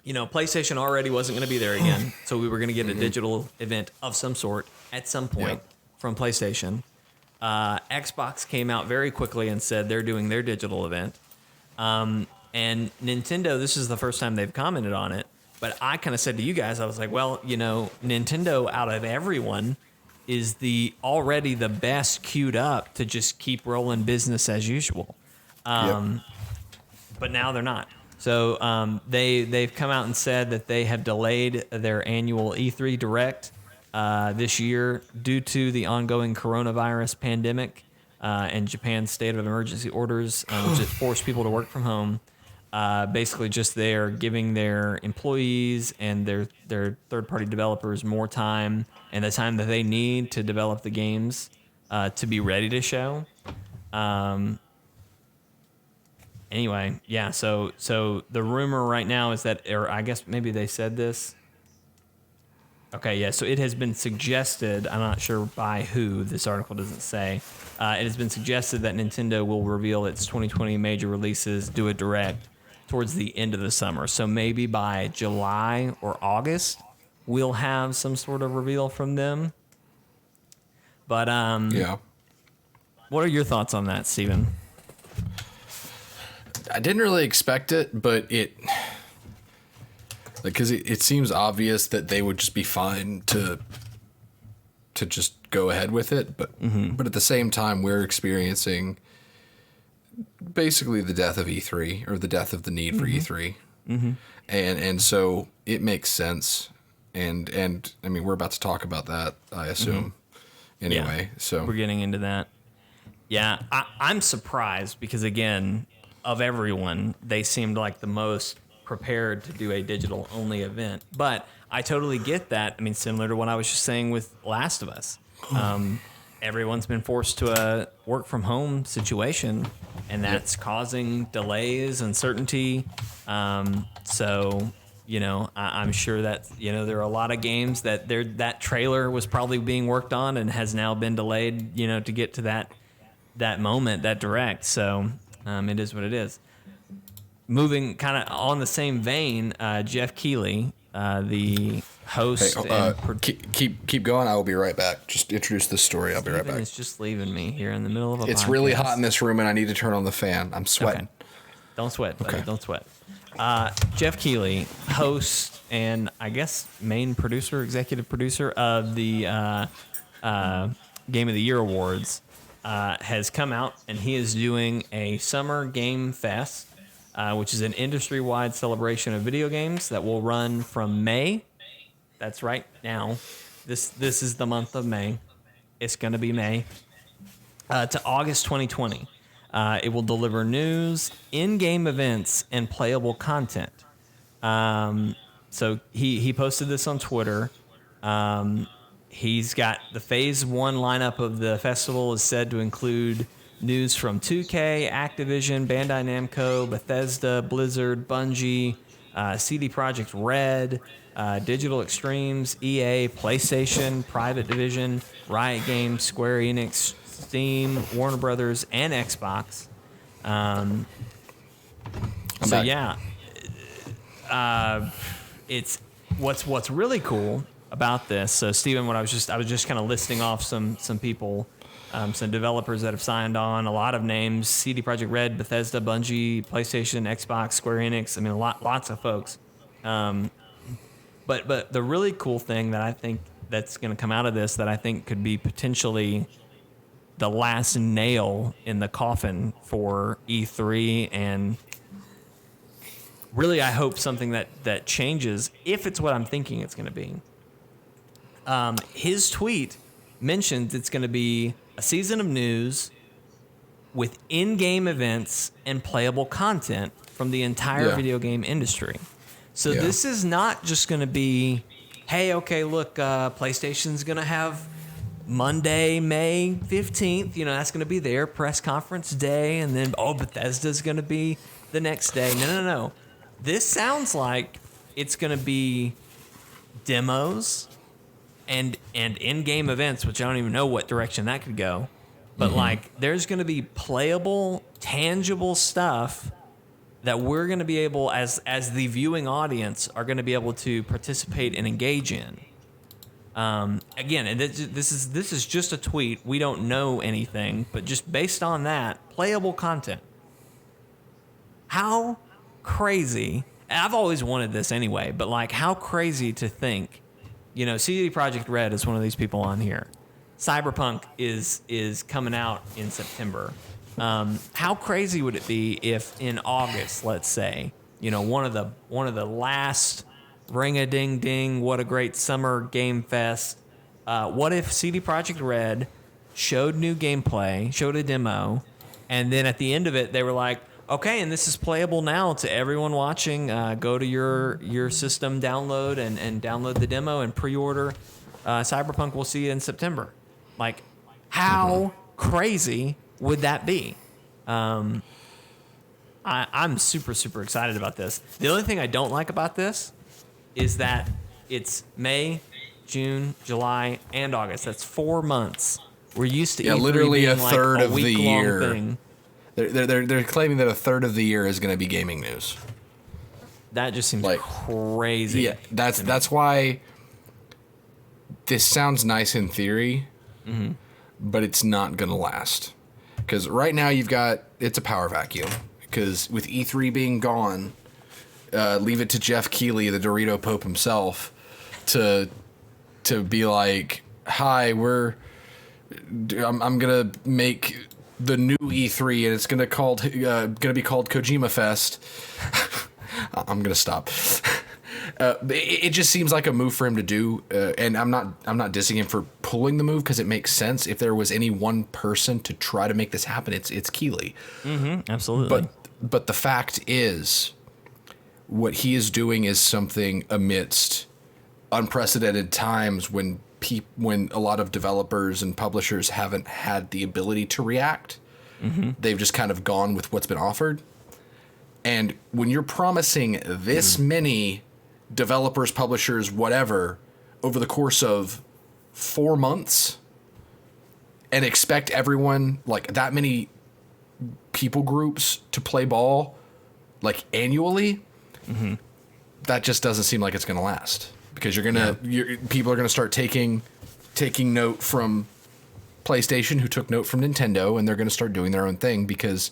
[SPEAKER 1] PlayStation already wasn't going to be there again, so we were going to get a digital event of some sort at some point from PlayStation. Xbox came out very quickly and said they're doing their digital event. And Nintendo, this is the first time they've commented on it, but I kind of said to you guys, I was like, well, Nintendo out of everyone is already the best queued up to just keep rolling business as usual. But now they're not. So they've come out and said that they have delayed their annual E3 Direct this year due to the ongoing coronavirus pandemic. And Japan's state of emergency orders, which has forced people to work from home. Basically, just they're giving their employees and their third-party developers more time and the time that they need to develop the games to be ready to show. Anyway, yeah. So the rumor right now is that, or I guess maybe they said this. Okay, yeah, so it has been suggested, I'm not sure by who, this article doesn't say, it has been suggested that Nintendo will reveal its 2020 major releases, do a direct, towards the end of the summer. So maybe by July or August, we'll have some sort of reveal from them. But
[SPEAKER 2] Yeah.
[SPEAKER 1] what are your thoughts on that, Steven?
[SPEAKER 2] I didn't really expect it, but because it seems obvious that they would just be fine to just go ahead with it, but at the same time we're experiencing basically the death of E3, or the death of the need for E3. And so it makes sense, and I mean, we're about to talk about that, I assume. Anyway, so
[SPEAKER 1] we're getting into that. Yeah, I'm surprised because, again, of everyone, they seemed like the most prepared to do a digital only event. But I totally get that. I mean, similar to what I was just saying with Last of Us. Everyone's been forced to a work from home situation, and that's causing delays, uncertainty. So, you know, I'm sure that, you know, there are a lot of games that that trailer was probably being worked on and has now been delayed, you know, to get to that moment, that direct. So it is what it is. Moving kind of on the same vein, Jeff Keighley, the host.
[SPEAKER 2] Keep going. I will be right back. Just introduce this story. I'll be right back.
[SPEAKER 1] It's just leaving me here in the middle of a
[SPEAKER 2] It's
[SPEAKER 1] podcast.
[SPEAKER 2] really hot in this room, and I need to turn on the fan. I'm sweating.
[SPEAKER 1] Okay. Don't sweat, buddy. Don't sweat. Jeff Keighley, host and I guess main producer, executive producer of the Game of the Year Awards, has come out, and he is doing a Summer Game Fest, which is an industry-wide celebration of video games that will run from May. That's right now. This is the month of May. It's going to be May. To August 2020. It will deliver news, in-game events, and playable content. So he posted this on Twitter. He's got the Phase 1 lineup of the festival is said to include news from 2K, Activision, Bandai Namco, Bethesda, Blizzard, Bungie, CD Projekt Red, Digital Extremes, EA, PlayStation, Private Division, Riot Games, Square Enix, Steam, Warner Brothers, and Xbox. It's what's really cool about this. So, Steven, I was just kind of listing off some people, some developers that have signed on. A lot of names: CD Projekt Red, Bethesda, Bungie, PlayStation, Xbox, Square Enix. I mean, lots of folks. But the really cool thing that I think that's going to come out of this, that I think could be potentially the last nail in the coffin for E3, and really I hope something that changes, if it's what I'm thinking it's going to be. His tweet mentions it's going to be a season of news with in-game events and playable content from the entire video game industry. So this is not just going to be, hey, okay, look, PlayStation's going to have Monday, May 15th, you know, that's going to be their press conference day, and then, Bethesda's going to be the next day. No. This sounds like it's going to be demos and in-game events, which I don't even know what direction that could go. But, like, there's going to be playable, tangible stuff that we're going to be able, as the viewing audience, are going to be able to participate and engage in. Again, and this is just a tweet. We don't know anything, but just based on that, playable content. How crazy! I've always wanted this anyway, but like, how crazy to think, you know, CD Projekt Red is one of these people on here. Cyberpunk is coming out in September. How crazy would it be if in August, let's say, you know, one of the last ring-a-ding-ding, what a great summer game fest. What if CD Projekt Red showed new gameplay, showed a demo, and then at the end of it, they were like, okay, and this is playable now to everyone watching. Go to your system, download and download the demo and pre-order. Cyberpunk, we'll see you in September. Like, how crazy would that be? I'm super, super excited about this. The only thing I don't like about this is that it's May, June, July, and August. That's 4 months. We're used to E3
[SPEAKER 2] literally
[SPEAKER 1] being
[SPEAKER 2] a third
[SPEAKER 1] like
[SPEAKER 2] of the year.
[SPEAKER 1] thing.
[SPEAKER 2] They're claiming that a third of the year is going to be gaming news.
[SPEAKER 1] That just seems like crazy.
[SPEAKER 2] Yeah, that's why this sounds nice in theory, but it's not going to last. Because right now it's a power vacuum. Because with E3 being gone, leave it to Jeff Keighley, the Dorito Pope himself, to be like, hi, I'm going to make the new E3 and it's going to be called Kojima Fest. I'm going to stop. It just seems like a move for him to do, and I'm not dissing him for pulling the move because it makes sense. If there was any one person to try to make this happen, it's Keighley.
[SPEAKER 1] Absolutely.
[SPEAKER 2] But the fact is, what he is doing is something amidst unprecedented times when a lot of developers and publishers haven't had the ability to react. They've just kind of gone with what's been offered. And when you're promising this many developers, publishers, whatever, over the course of 4 months, and expect everyone, like that many people groups, to play ball, like annually, that just doesn't seem like it's going to last. Because people are gonna start taking note from PlayStation, who took note from Nintendo, and they're gonna start doing their own thing because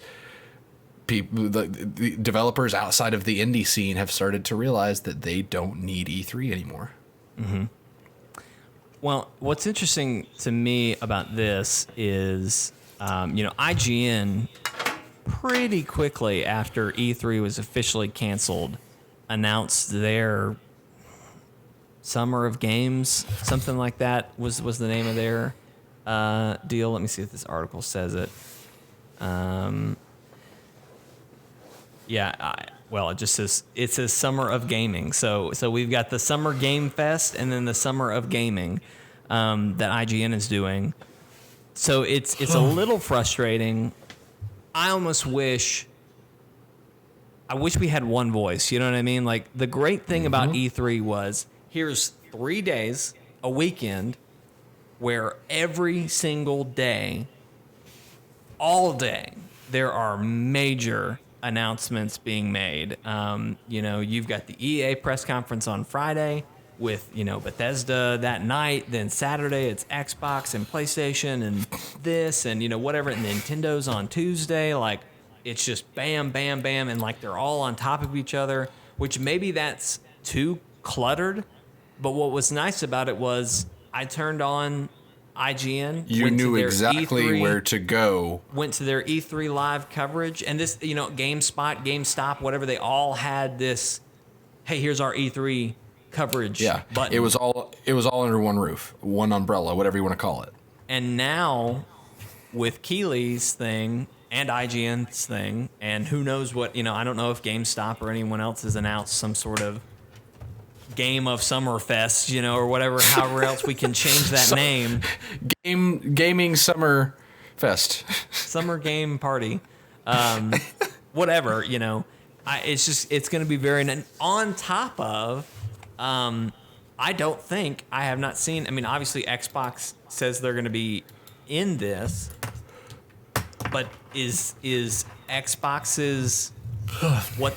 [SPEAKER 2] the developers outside of the indie scene have started to realize that they don't need E3 anymore.
[SPEAKER 1] Well, what's interesting to me about this is, IGN pretty quickly after E3 was officially canceled announced their Summer of Games, something like that was the name of their deal. Let me see if this article says it. It just says Summer of Gaming. So we've got the Summer Game Fest and then the Summer of Gaming that IGN is doing. So it's a little frustrating. I wish we had one voice. You know what I mean? Like the great thing about E3 was, here's 3 days, a weekend, where every single day, all day, there are major announcements being made. You've got the EA press conference on Friday with, Bethesda that night. Then Saturday, it's Xbox and PlayStation and this and, whatever. And Nintendo's on Tuesday. Like, it's just bam, bam, bam. And, like, they're all on top of each other, which maybe that's too cluttered. But what was nice about it was I turned on IGN.
[SPEAKER 2] You knew exactly E3, where to go.
[SPEAKER 1] Went to their E3 live coverage. And this, GameStop, whatever, they all had this, hey, here's our E3 coverage button.
[SPEAKER 2] It was all under one roof, one umbrella, whatever you want to call it.
[SPEAKER 1] And now with Keighley's thing and IGN's thing, and who knows what, I don't know if GameStop or anyone else has announced some sort of Game of Summerfest, or whatever, however else we can change that name.
[SPEAKER 2] Gaming Summer Fest.
[SPEAKER 1] Summer Game Party. Whatever, it's going to be very, on top of, I have not seen, obviously Xbox says they're going to be in this, but is Xbox's,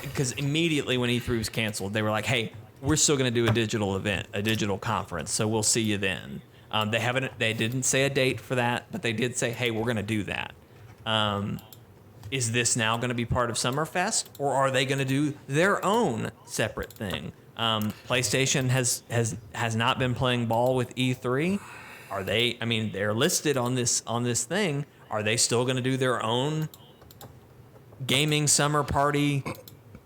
[SPEAKER 1] because immediately when E3 was canceled, they were like, hey, we're still going to do a digital event, a digital conference, so we'll see you then. They didn't say a date for that, but they did say, hey, we're going to do that. Is this now going to be part of Summerfest, or are they going to do their own separate thing? PlayStation has not been playing ball with E3. Are they? They're listed on this thing. Are they still going to do their own gaming summer party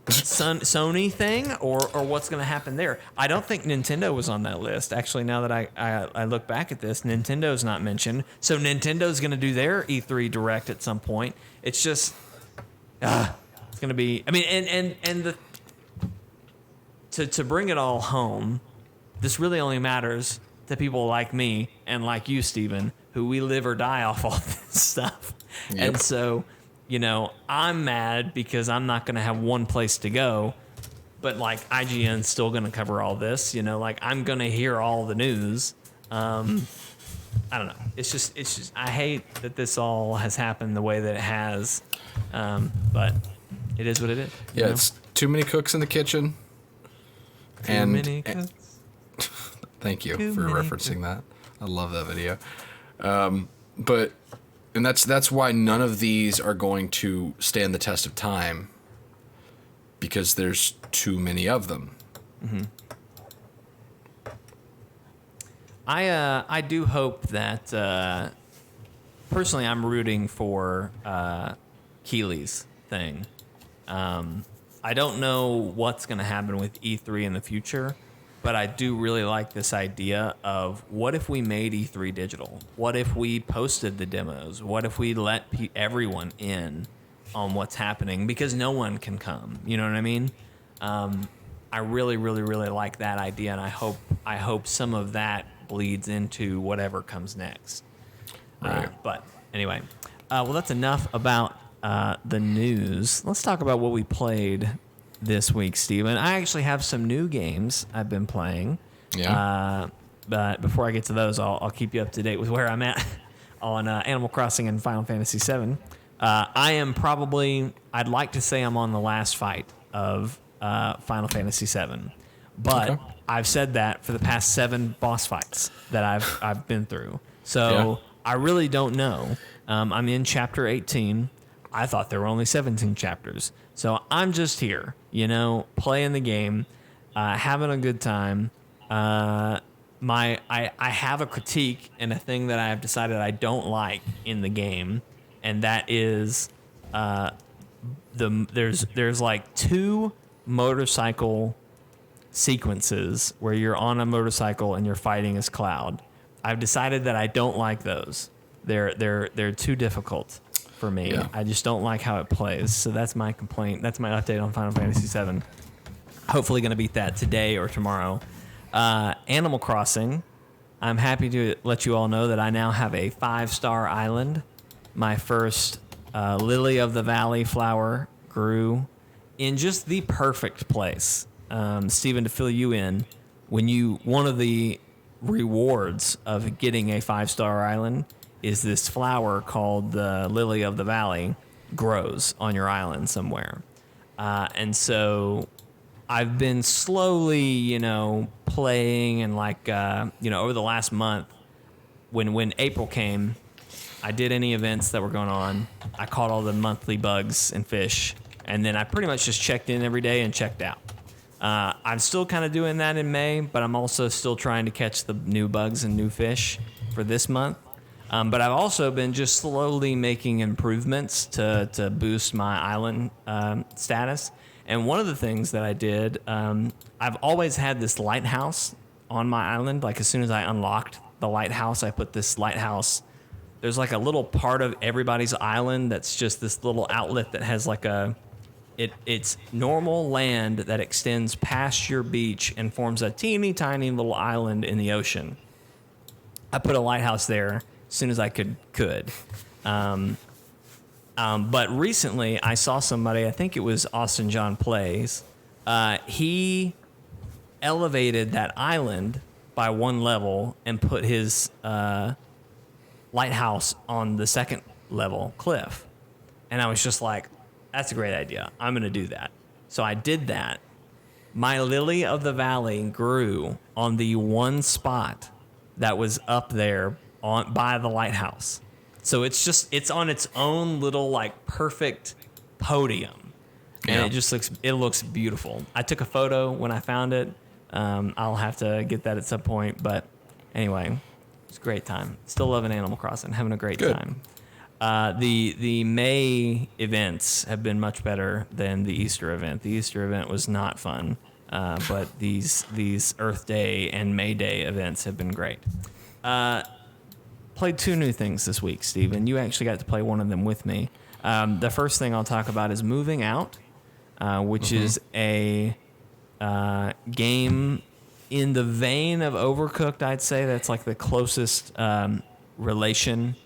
[SPEAKER 1] Sony thing, or what's going to happen there? I don't think Nintendo was on that list. Actually, now that I look back at this, Nintendo's not mentioned. So Nintendo's going to do their E3 Direct at some point. It's just, it's going to be. To bring it all home, this really only matters to people like me and like you, Steven, who we live or die off all this stuff. Yep. And so, I'm mad because I'm not going to have one place to go, but like IGN's still going to cover all this, I'm going to hear all the news. I don't know. It's just, I hate that this all has happened the way that it has. But it is what it is.
[SPEAKER 2] Yeah. It's too many cooks in the kitchen.
[SPEAKER 1] Too many cooks.
[SPEAKER 2] Thank you for referencing that. I love that video. And that's why none of these are going to stand the test of time, because there's too many of them.
[SPEAKER 1] Mm-hmm. I do hope that personally I'm rooting for Keeley's thing. I don't know what's going to happen with E3 in the future, but I do really like this idea of what if we made E3 digital? What if we posted the demos? What if we let everyone in on what's happening? Because no one can come. You know what I mean? I really, really, really like that idea, and I hope some of that bleeds into whatever comes next.
[SPEAKER 2] Right.
[SPEAKER 1] But anyway, well, that's enough about the news. Let's talk about what we played this week, Steven. I actually have some new games I've been playing.
[SPEAKER 2] Yeah.
[SPEAKER 1] But before I get to those, I'll keep you up to date with where I'm at on Animal Crossing and Final Fantasy VII. I am probably, I'd like to say I'm on the last fight of Final Fantasy VII. But okay. I've said that for the past 7 boss fights that I've been through. So I really don't know. I'm in chapter 18. I thought there were only 17 chapters. So I'm just here, playing the game, having a good time. I have a critique and a thing that I have decided I don't like in the game, and that is there's like 2 motorcycle sequences where you're on a motorcycle and you're fighting as Cloud. I've decided that I don't like those. They're too difficult for me. Yeah. I just don't like how it plays. So that's my complaint. That's my update on Final Fantasy VII. Hopefully going to beat that today or tomorrow. Animal Crossing. I'm happy to let you all know that I now have a 5-star island. My first Lily of the Valley flower grew in just the perfect place. Stephen, to fill you in, one of the rewards of getting a 5-star island is this flower called the Lily of the Valley grows on your island somewhere. And so I've been slowly, playing, and over the last month, when April came, I did any events that were going on. I caught all the monthly bugs and fish, and then I pretty much just checked in every day and checked out. I'm still kind of doing that in May, but I'm also still trying to catch the new bugs and new fish for this month. But I've also been just slowly making improvements to boost my island status. And one of the things that I did, I've always had this lighthouse on my island. Like as soon as I unlocked the lighthouse, I put this lighthouse. There's like a little part of everybody's island that's just this little outlet that has like it's normal land that extends past your beach and forms a teeny tiny little island in the ocean. I put a lighthouse there as soon as I could. But recently I saw somebody, I think it was Austin John Plays, he elevated that island by 1 level and put his lighthouse on the 2nd level cliff. And I was just like, that's a great idea. I'm going to do that. So I did that. My Lily of the Valley grew on the one spot that was up there by the lighthouse. So it's on its own little like perfect podium. And it looks beautiful. I took a photo when I found it. I'll have to get that at some point. But anyway, it's a great time. Still loving Animal Crossing. Having a great time. The May events have been much better than the Easter event. The Easter event was not fun, but these Earth Day and May Day events have been great. Played 2 new things this week, Steven. You actually got to play one of them with me. The first thing I'll talk about is Moving Out, which is a game in the vein of Overcooked, I'd say. That's like the closest relation.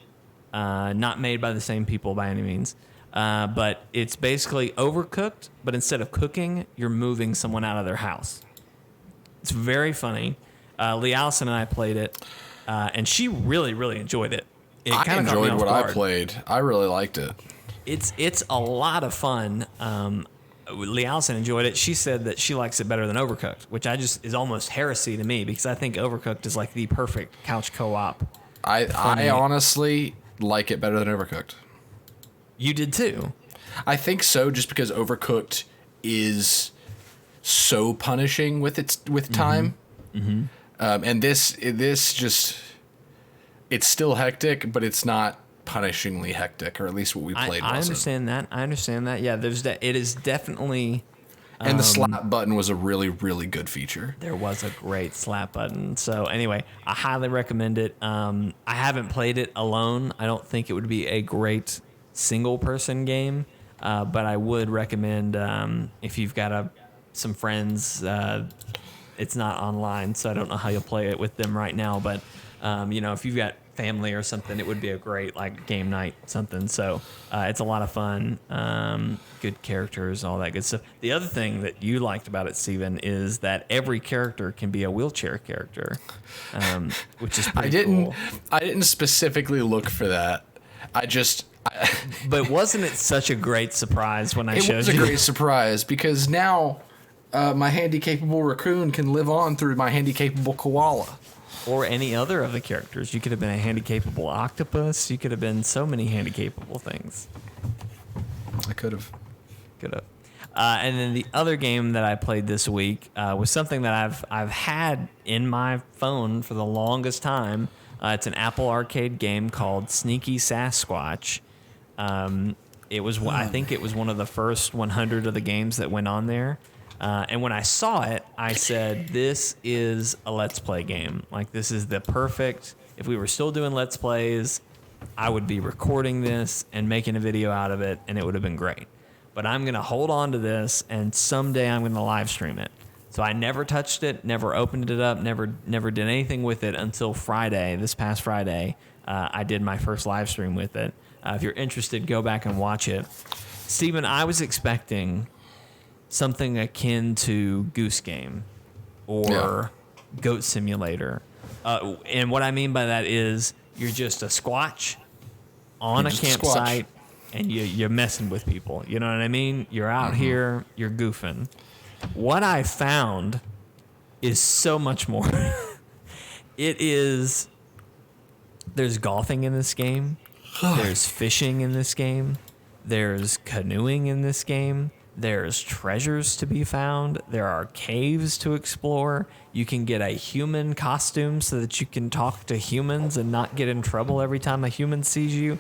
[SPEAKER 1] Not made by the same people by any means. But it's basically Overcooked, but instead of cooking, you're moving someone out of their house. It's very funny. Lee Allison and I played it, and she really, really enjoyed it.
[SPEAKER 2] I enjoyed what I played. I really liked it.
[SPEAKER 1] It's a lot of fun. Lee Allison enjoyed it. She said that she likes it better than Overcooked, which is almost heresy to me because I think Overcooked is like the perfect couch co-op.
[SPEAKER 2] I honestly like it better than Overcooked.
[SPEAKER 1] You did too.
[SPEAKER 2] I think so, just because Overcooked is so punishing with time. Mm-hmm. And this just, it's still hectic, but it's not punishingly hectic, or at least what we played.
[SPEAKER 1] I understand that. I understand that. Yeah, it is definitely.
[SPEAKER 2] And the slap button was a really, really good feature.
[SPEAKER 1] There was a great slap button. So anyway, I highly recommend it. I haven't played it alone. I don't think it would be a great single person game, but I would recommend if you've got some friends. It's not online, so I don't know how you'll play it with them right now. But if you've got family or something, it would be a great like game night something. So it's a lot of fun. Good characters, all that good stuff. The other thing that you liked about it, Steven, is that every character can be a wheelchair character, which is pretty cool.
[SPEAKER 2] I didn't specifically look for that.
[SPEAKER 1] But wasn't it such a great surprise when I showed you? It was
[SPEAKER 2] a great surprise because now my handy-capable raccoon can live on through my handy-capable koala.
[SPEAKER 1] Or any other of the characters. You could have been a handy-capable octopus. You could have been so many handy-capable things.
[SPEAKER 2] I could have.
[SPEAKER 1] And then the other game that I played this week was something that I've had in my phone for the longest time. It's an Apple Arcade game called Sneaky Sasquatch. I think it was one of the first 100 of the games that went on there. And when I saw it, I said, this is a Let's Play game. Like, this is the perfect... If we were still doing Let's Plays, I would be recording this and making a video out of it, and it would have been great. But I'm going to hold on to this, and someday I'm going to live stream it. So I never touched it, never opened it up, never did anything with it until Friday, this past Friday. I did my first live stream with it. If you're interested, go back and watch it. Steven, I was expecting something akin to Goose Game or Goat Simulator. And what I mean by that is you're just a squatch on a campsite and you're messing with people. You know what I mean? You're out here, you're goofing. What I found is so much more. There's golfing in this game. There's fishing in this game. There's canoeing in this game. There's treasures to be found. There are caves to explore. You can get a human costume so that you can talk to humans and not get in trouble every time a human sees you.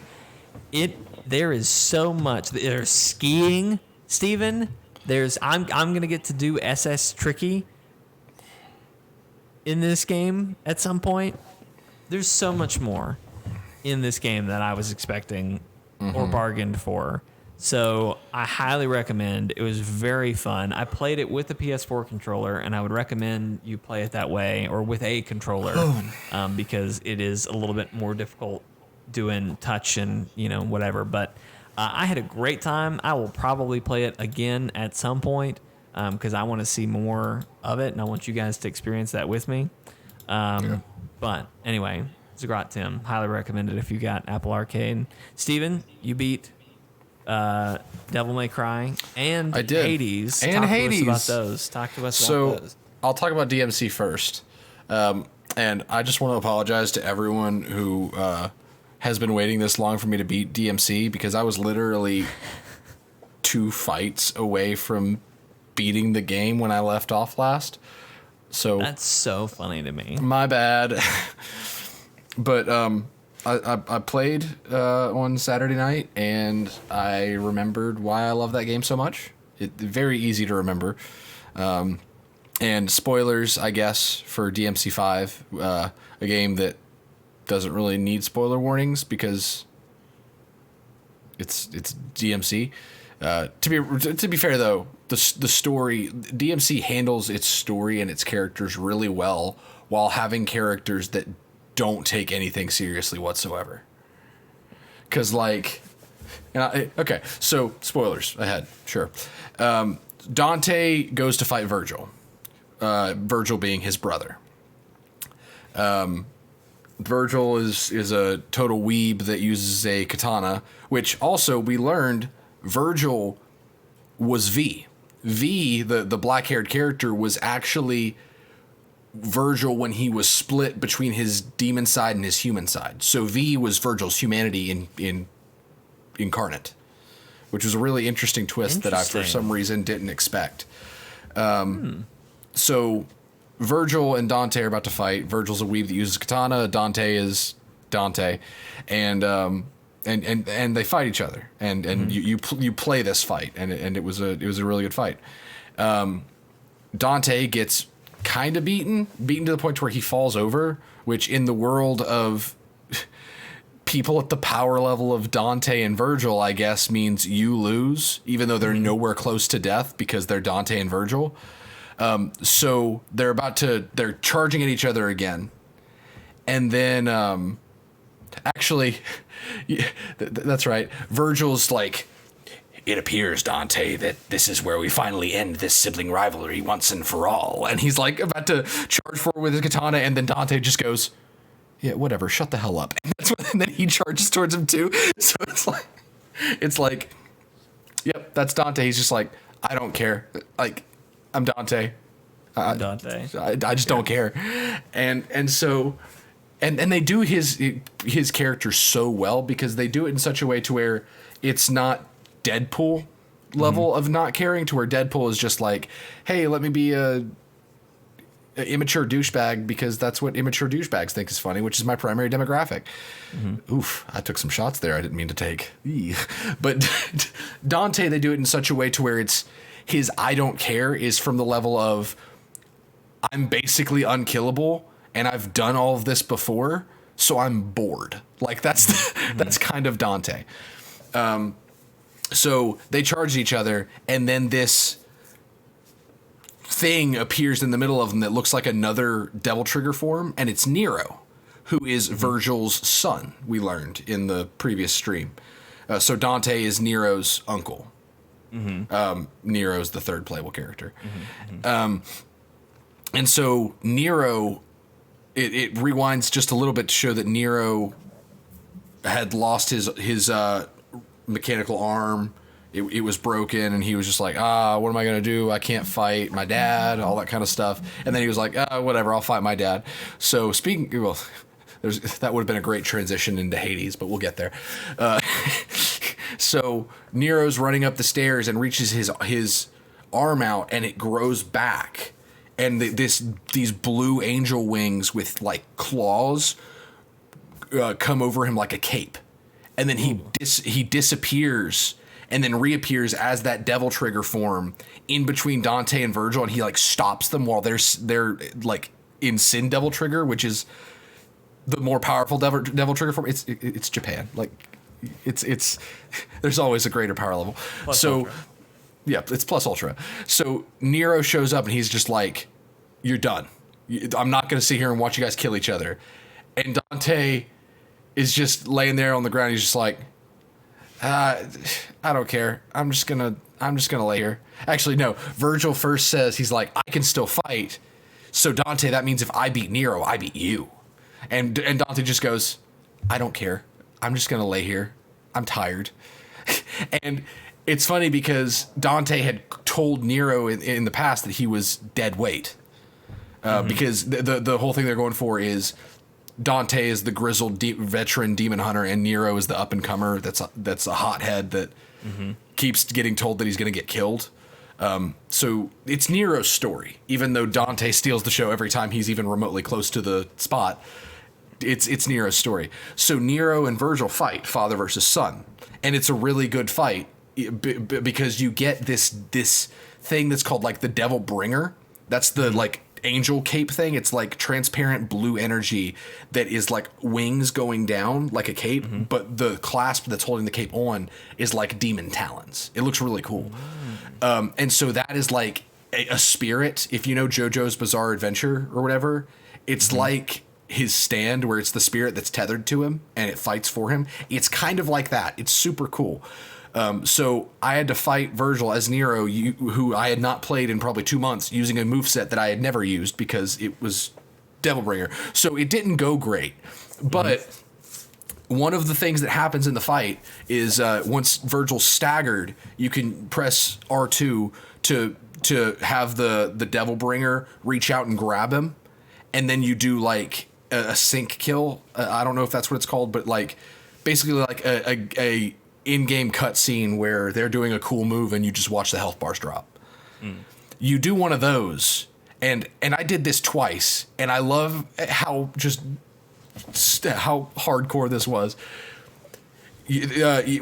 [SPEAKER 1] There is so much. There's skiing, Steven. I'm gonna get to do SS Tricky in this game at some point. There's so much more in this game that I was expecting or bargained for. So I highly recommend. It was very fun. I played it with the PS4 controller, and I would recommend you play it that way or with a controller because it is a little bit more difficult doing touch and whatever. But I had a great time. I will probably play it again at some point because I want to see more of it, and I want you guys to experience that with me. But anyway, Zagrat Tim, highly recommend it if you got Apple Arcade. Steven, you beat Devil May Cry and
[SPEAKER 2] I did.
[SPEAKER 1] Hades.
[SPEAKER 2] And
[SPEAKER 1] Talk
[SPEAKER 2] Hades.
[SPEAKER 1] to us about those. Talk to us about those.
[SPEAKER 2] I'll talk about DMC first. And I just want to apologize to everyone who has been waiting this long for me to beat DMC because I was literally 2 fights away from beating the game when I left off last. So
[SPEAKER 1] that's so funny to me.
[SPEAKER 2] My bad. But I played on Saturday night, and I remembered why I love that game so much. It's very easy to remember. And spoilers, I guess, for DMC5, a game that doesn't really need spoiler warnings because it's DMC. To be fair, though, the story, DMC handles its story and its characters really well while having characters that don't take anything seriously whatsoever. Because, okay, so spoilers ahead, sure. Dante goes to fight Virgil. Virgil being his brother. Virgil is a total weeb that uses a katana, which also we learned Virgil was V. V, the black-haired character, was actually Virgil when he was split between his demon side and his human side. So V was Virgil's humanity in incarnate, which was a really interesting twist that I, for some reason, didn't expect. So Virgil and Dante are about to fight. Virgil's a weeb that uses katana. Dante is Dante, and they fight each other. And you play this fight, and it was a really good fight. Dante gets kind of beaten to the point where he falls over, which in the world of people at the power level of Dante and Virgil, I guess, means you lose, even though they're nowhere close to death because they're Dante and Virgil. So they're charging at each other again. And then, actually, that's right. Virgil's like, it appears, Dante, that this is where we finally end this sibling rivalry once and for all. And he's like about to charge forward with his katana, and then Dante just goes, yeah, whatever, shut the hell up. And then he charges towards him too. So it's like, yep, that's Dante. He's just like, I don't care. Like, I'm Dante.
[SPEAKER 1] I'm Dante.
[SPEAKER 2] I just don't care. And so they do his character so well, because they do it in such a way to where it's not Deadpool level of not caring, to where Deadpool is just like, hey, let me be a immature douchebag because that's what immature douchebags think is funny, which is my primary demographic. Oof, I took some shots there I didn't mean to take. But Dante, they do it in such a way to where it's his I don't care is from the level of, I'm basically unkillable and I've done all of this before, so I'm bored. Like that's kind of Dante. So they charge each other, and then this thing appears in the middle of them that looks like another Devil Trigger form, and it's Nero, who is Virgil's son, we learned in the previous stream. So Dante is Nero's uncle. Nero's the third playable character. And so Nero, it rewinds just a little bit to show that Nero had lost his mechanical arm. It was broken, and he was just like, what am I going to do? I can't fight my dad, all that kind of stuff. And then he was like, whatever, I'll fight my dad. So that would have been a great transition into Hades, but we'll get there. So Nero's running up the stairs and reaches his arm out, and it grows back. And these blue angel wings with like claws come over him like a cape. And then he disappears and then reappears as that Devil Trigger form in between Dante and Virgil, and he like stops them while they're like in Sin Devil Trigger, which is the more powerful Devil Trigger form. It's Japan. Like it's there's always a greater power level. Plus Ultra. Yeah, it's plus Ultra. So Nero shows up and he's just like, you're done. I'm not going to sit here and watch you guys kill each other. And Dante is just laying there on the ground. He's just like, I don't care. I'm just gonna lay here. Actually, no. Virgil first says, he's like, I can still fight. So Dante, that means if I beat Nero, I beat you. And Dante just goes, I don't care. I'm just gonna lay here. I'm tired. And it's funny because Dante had told Nero in the past that he was dead weight. Because the whole thing they're going for is Dante is the grizzled veteran demon hunter, and Nero is the up and comer that's a hothead that keeps getting told that he's going to get killed. So it's Nero's story, even though Dante steals the show every time he's even remotely close to the spot. It's Nero's story. So Nero and Virgil fight, father versus son, and it's a really good fight because you get this thing that's called like the Devil Bringer. That's the like angel cape thing. It's like transparent blue energy that is like wings going down like a cape, but the clasp that's holding the cape on is like demon talons. It looks really cool. And so that is like a spirit. If you know JoJo's Bizarre Adventure or whatever, it's like his stand where it's the spirit that's tethered to him and it fights for him. It's kind of like that. It's super cool. So I had to fight Virgil as Nero, who I had not played in probably 2 months, using a moveset that I had never used because it was Devilbringer. So it didn't go great. But one of the things that happens in the fight is once Virgil's staggered, you can press R2 to have the Devil Bringer reach out and grab him, and then you do like a sync kill. I don't know if that's what it's called, but like basically like a in-game cutscene where they're doing a cool move and you just watch the health bars drop. You do one of those, and I did this twice, and I love how hardcore this was.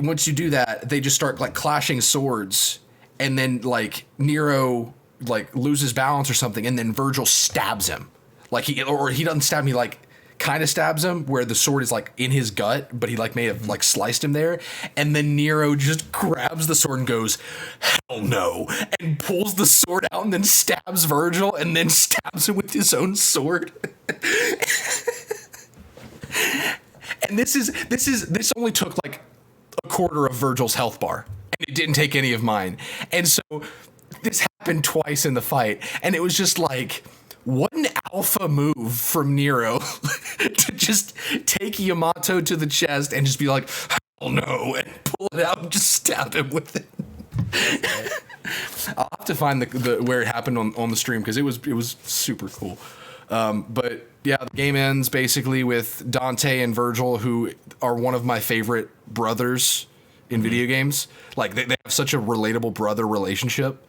[SPEAKER 2] Once you do that, they just start like clashing swords, and then like Nero like loses balance or something, and then Virgil stabs him. Like he doesn't stab me, like kind of stabs him where the sword is like in his gut, but he like may have like sliced him there. And then Nero just grabs the sword and goes, hell no, and pulls the sword out and then stabs Virgil and then stabs him with his own sword. And this only took like a quarter of Virgil's health bar, and it didn't take any of mine. And so this happened twice in the fight, and it was just like, what an alpha move from Nero to just take Yamato to the chest and just be like, oh no, and pull it out and just stab him with it. I'll have to find the where it happened on the stream, because it was super cool. But yeah, the game ends basically with Dante and Virgil, who are one of my favorite brothers in video games. Like they have such a relatable brother relationship.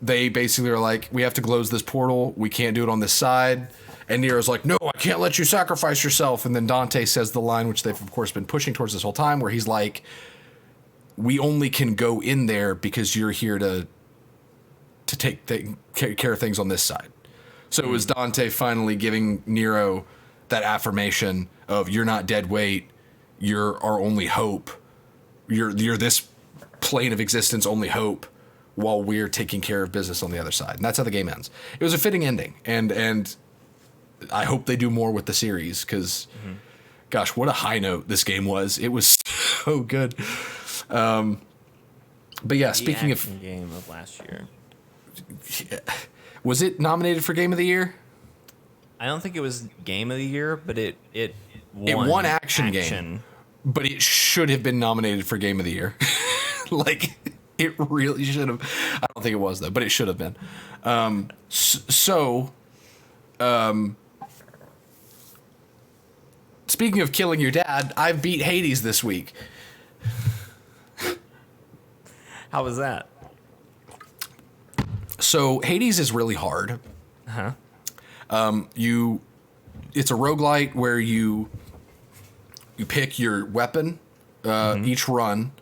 [SPEAKER 2] They basically are like, we have to close this portal. We can't do it on this side. And Nero's like, no, I can't let you sacrifice yourself. And then Dante says the line, which they've of course been pushing towards this whole time, where he's like, we only can go in there because you're here to take care of things on this side. So it was Dante finally giving Nero that affirmation of, you're not dead weight. You're our only hope. You're this plane of existence only hope, while we're taking care of business on the other side. And that's how the game ends. It was a fitting ending. And I hope they do more with the series, because gosh, what a high note this game was. It was so good. But yeah, speaking of
[SPEAKER 1] game of last year.
[SPEAKER 2] Was it nominated for Game of the Year?
[SPEAKER 1] I don't think it was Game of the Year, but it
[SPEAKER 2] won action game. But it should have been nominated for Game of the Year. Like, it really should have. I don't think it was, though, but it should have been. Speaking of killing your dad, I beat Hades this week.
[SPEAKER 1] How was that?
[SPEAKER 2] So Hades is really hard.
[SPEAKER 1] Uh-huh.
[SPEAKER 2] It's a roguelite where you pick your weapon each run,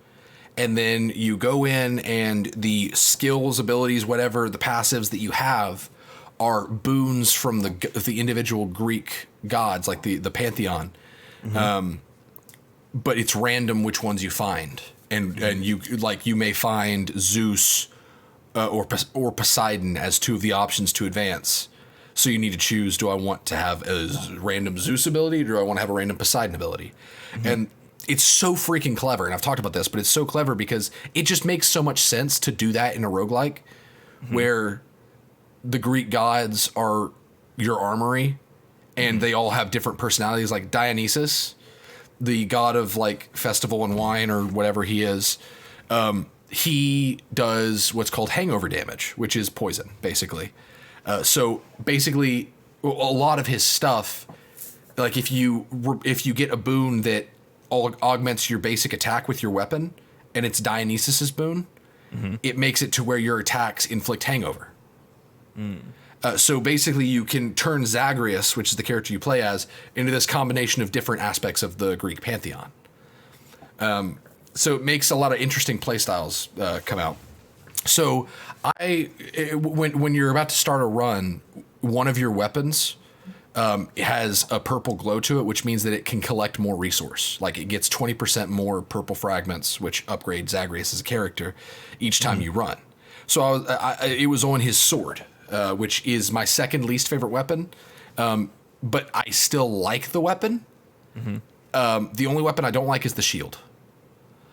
[SPEAKER 2] and then you go in, and the skills, abilities, whatever, the passives that you have are boons from the individual Greek gods, like the pantheon. But it's random which ones you find, and you may find Zeus or Poseidon as two of the options to advance. So you need to choose: do I want to have a random Zeus ability, or do I want to have a random Poseidon ability? And it's so freaking clever, and I've talked about this, but it's so clever because it just makes so much sense to do that in a roguelike, where the Greek gods are your armory, and they all have different personalities. Like Dionysus, the god of like festival and wine or whatever he is, he does what's called hangover damage, which is poison, basically. So basically, a lot of his stuff, like if you get a boon that augments your basic attack with your weapon, and it's Dionysus's boon, it makes it to where your attacks inflict hangover. So basically, you can turn Zagreus, which is the character you play as, into this combination of different aspects of the Greek pantheon. So it makes a lot of interesting playstyles come out. So when you're about to start a run, one of your weapons has a purple glow to it, which means that it can collect more resource. Like it gets 20% more purple fragments, which upgrades Zagreus as a character each time you run. So it was on his sword, which is my second least favorite weapon, but I still like the weapon. The only weapon I don't like is the shield.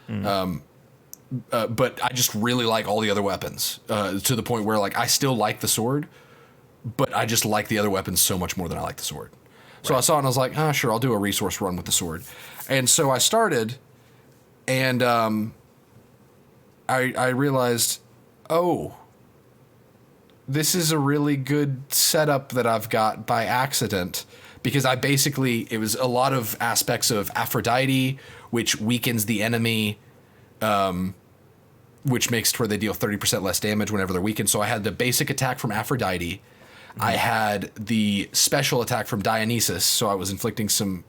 [SPEAKER 2] But I just really like all the other weapons to the point where like I still like the sword, but I just like the other weapons so much more than I like the sword. So I saw it and I was like, sure, I'll do a resource run with the sword. And so I started, and I realized oh, this is a really good setup that I've got by accident, because it was a lot of aspects of Aphrodite, which weakens the enemy, which makes it where they deal 30% less damage whenever they're weakened. So I had the basic attack from Aphrodite. Mm-hmm. I had the special attack from Dionysus, so I was inflicting some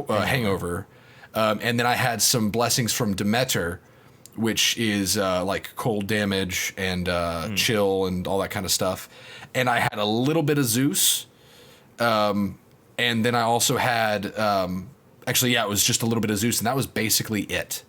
[SPEAKER 2] hangover. And then I had some blessings from Demeter, which is like cold damage and chill and all that kind of stuff. And I had a little bit of Zeus. And then I also had, it was just a little bit of Zeus, and that was basically it.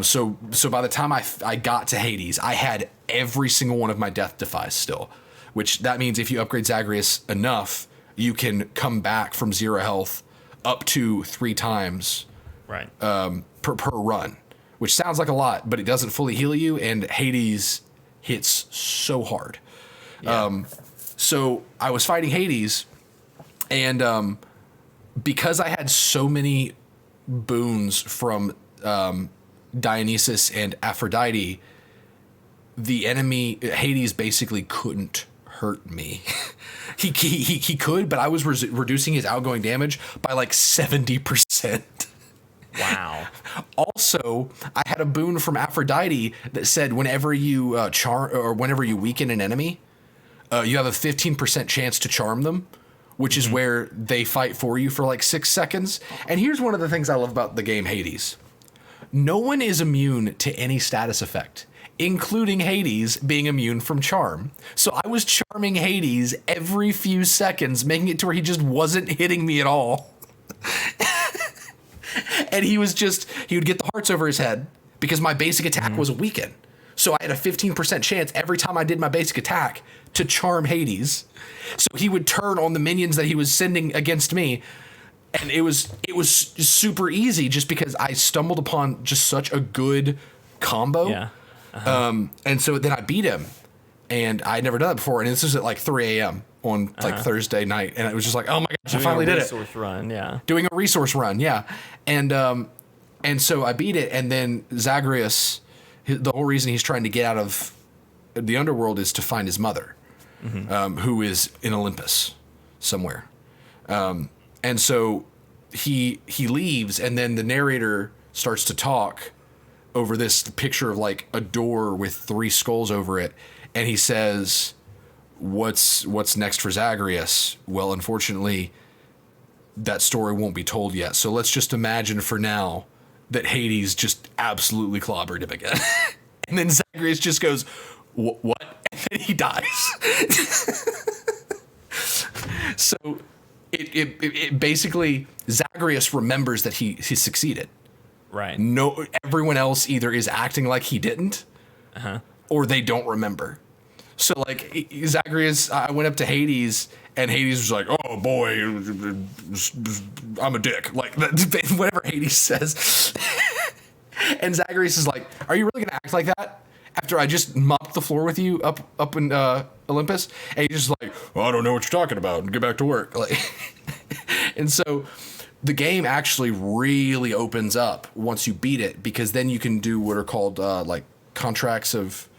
[SPEAKER 2] So by the time I got to Hades, I had every single one of my death defies still, which that means if you upgrade Zagreus enough, you can come back from 0 health up to 3 times
[SPEAKER 1] right.
[SPEAKER 2] Per run, which sounds like a lot, but it doesn't fully heal you, and Hades hits so hard. Yeah. So I was fighting Hades, and because I had so many boons from Dionysus and Aphrodite, the enemy Hades basically couldn't hurt me. he could, but I was reducing his outgoing damage by like 70%.
[SPEAKER 1] Wow.
[SPEAKER 2] Also, I had a boon from Aphrodite that said whenever you whenever you weaken an enemy, you have a 15% chance to charm them, which is where they fight for you for like 6 seconds. And here's one of the things I love about the game Hades. No one is immune to any status effect, including Hades being immune from charm. So I was charming Hades every few seconds, making it to where he just wasn't hitting me at all. And he would get the hearts over his head because my basic attack was a weaken. So I had a 15% chance every time I did my basic attack to charm Hades. So he would turn on the minions that he was sending against me. And it was super easy just because I stumbled upon just such a good combo.
[SPEAKER 1] Yeah. Uh-huh.
[SPEAKER 2] And so then I beat him, and I'd never done it before. And this was at like 3 a.m. on like Thursday night. And it was just like, oh my gosh, I finally did it.
[SPEAKER 1] Doing a resource run, yeah.
[SPEAKER 2] Doing a resource run, yeah. And so I beat it. And then Zagreus, the whole reason he's trying to get out of the underworld is to find his mother, who is in Olympus somewhere. And so he leaves, and then the narrator starts to talk over this picture of like a door with 3 skulls over it. And he says, what's next for Zagreus? Well, unfortunately, that story won't be told yet. So let's just imagine for now that Hades just absolutely clobbered him again. And then Zagreus just goes, what? And then he dies. So it basically, Zagreus remembers that he succeeded.
[SPEAKER 1] Right.
[SPEAKER 2] No, everyone else either is acting like he didn't, or they don't remember. So like Zagreus, I went up to Hades, and Hades was like, "Oh boy, I'm a dick," like whatever Hades says. And Zagreus is like, "Are you really gonna act like that after I just mopped the floor with you up in Olympus?" And he's just like, "Well, I don't know what you're talking about, and get back to work." Like, and so the game actually really opens up once you beat it, because then you can do what are called like contracts of,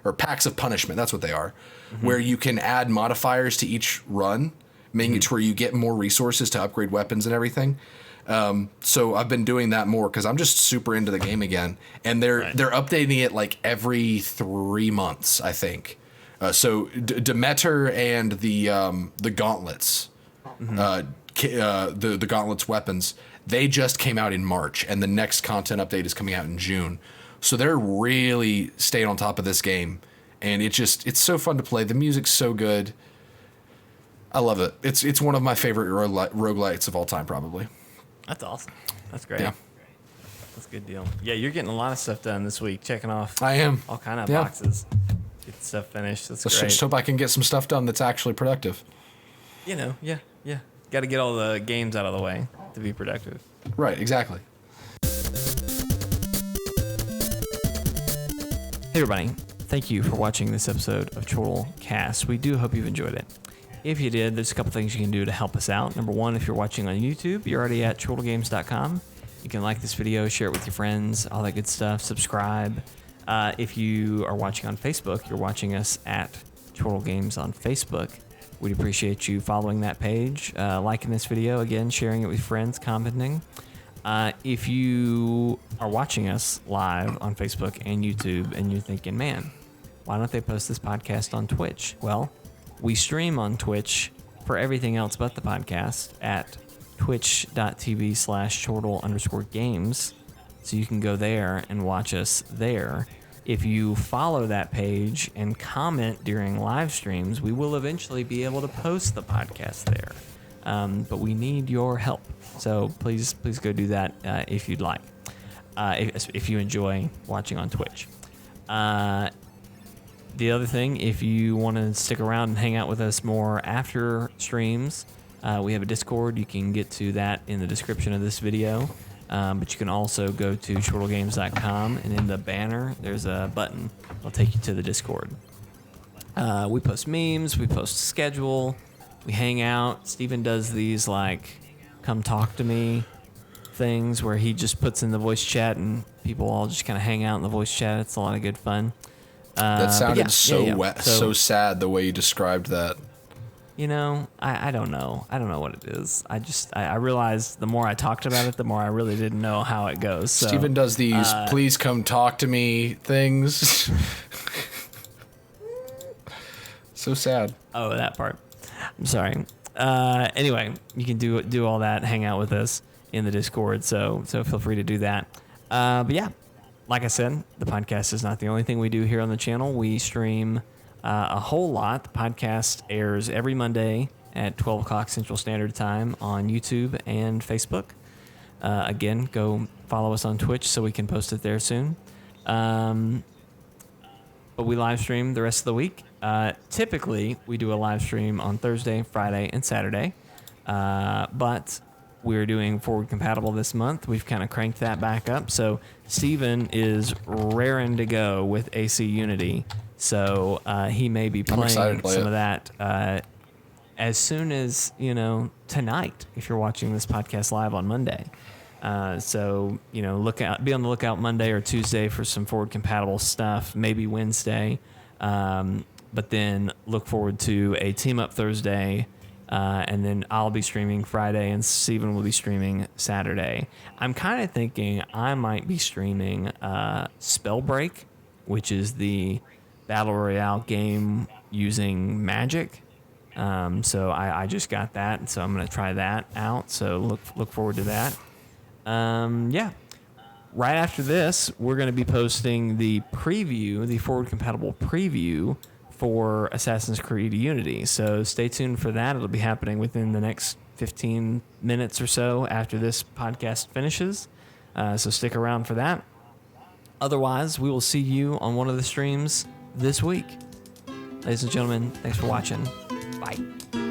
[SPEAKER 2] or packs of punishment. That's what they are, where you can add modifiers to each run, making it to where you get more resources to upgrade weapons and everything. So I've been doing that more because I'm just super into the game again, and they're updating it like every 3 months, I think. So Demeter and the gauntlets, the gauntlets weapons, they just came out in March, and the next content update is coming out in June. So they're really staying on top of this game, and it's so fun to play. The music's so good. I love it. It's one of my favorite roguelites of all time, probably.
[SPEAKER 1] That's awesome. That's great.
[SPEAKER 2] Yeah.
[SPEAKER 1] That's a good deal. Yeah, you're getting a lot of stuff done this week, checking off
[SPEAKER 2] I am.
[SPEAKER 1] all kind of boxes. Get stuff finished. That's great.
[SPEAKER 2] Just hope I can get some stuff done that's actually productive.
[SPEAKER 1] Yeah. Got to get all the games out of the way to be productive.
[SPEAKER 2] Right, exactly.
[SPEAKER 1] Hey everybody, thank you for watching this episode of Chortle Cast. We do hope you've enjoyed it. If you did, there's a couple things you can do to help us out. Number one, if you're watching on YouTube, you're already at chortlegames.com. You can like this video, share it with your friends, all that good stuff. Subscribe. If you are watching on Facebook, you're watching us at Chortle Games on Facebook. We'd appreciate you following that page, liking this video, again, sharing it with friends, commenting. If you are watching us live on Facebook and YouTube and you're thinking, man, why don't they post this podcast on Twitch? Well, we stream on Twitch for everything else but the podcast at twitch.tv/Chortle_games. So you can go there and watch us there. If you follow that page and comment during live streams, we will eventually be able to post the podcast there. But we need your help. So please go do that if you'd like. If you enjoy watching on Twitch. The other thing, if you want to stick around and hang out with us more after streams, we have a Discord. You can get to that in the description of this video. But you can also go to chortlegames.com, and in the banner, there's a button. It'll take you to the Discord. We post memes. We post schedule. We hang out. Steven does these, like, come talk to me things where he just puts in the voice chat, and people all just kind of hang out in the voice chat. It's a lot of good fun.
[SPEAKER 2] That sounded so sad the way you described that.
[SPEAKER 1] You know, I don't know. I don't know what it is. I realized the more I talked about it, the more I really didn't know how it goes. So,
[SPEAKER 2] Steven does these please come talk to me things. So sad.
[SPEAKER 1] Oh, that part. I'm sorry. Anyway, you can do all that, hang out with us in the Discord, so feel free to do that. But yeah, like I said, the podcast is not the only thing we do here on the channel. We stream a whole lot. The podcast airs every Monday at 12 o'clock Central Standard Time on YouTube and Facebook. Again, go follow us on Twitch so we can post it there soon. But we live stream the rest of the week. Typically, we do a live stream on Thursday, Friday, and Saturday. But we're doing forward compatible this month. We've kind of cranked that back up. So Steven is raring to go with AC Unity. So he may be playing some of that as soon as, tonight, if you're watching this podcast live on Monday. So, be on the lookout Monday or Tuesday for some forward compatible stuff, maybe Wednesday. But then look forward to a team up Thursday. And then I'll be streaming Friday and Steven will be streaming Saturday. I'm kind of thinking I might be streaming Spellbreak, which is the Battle Royale game using magic. So I just got that, so I'm going to try that out. So look forward to that. Yeah. Right after this, we're going to be posting the preview, the forward compatible preview for Assassin's Creed Unity. So stay tuned for that. It'll be happening within the next 15 minutes or so after this podcast finishes. So stick around for that. Otherwise, we will see you on one of the streams this week. Ladies and gentlemen, thanks for watching. Bye.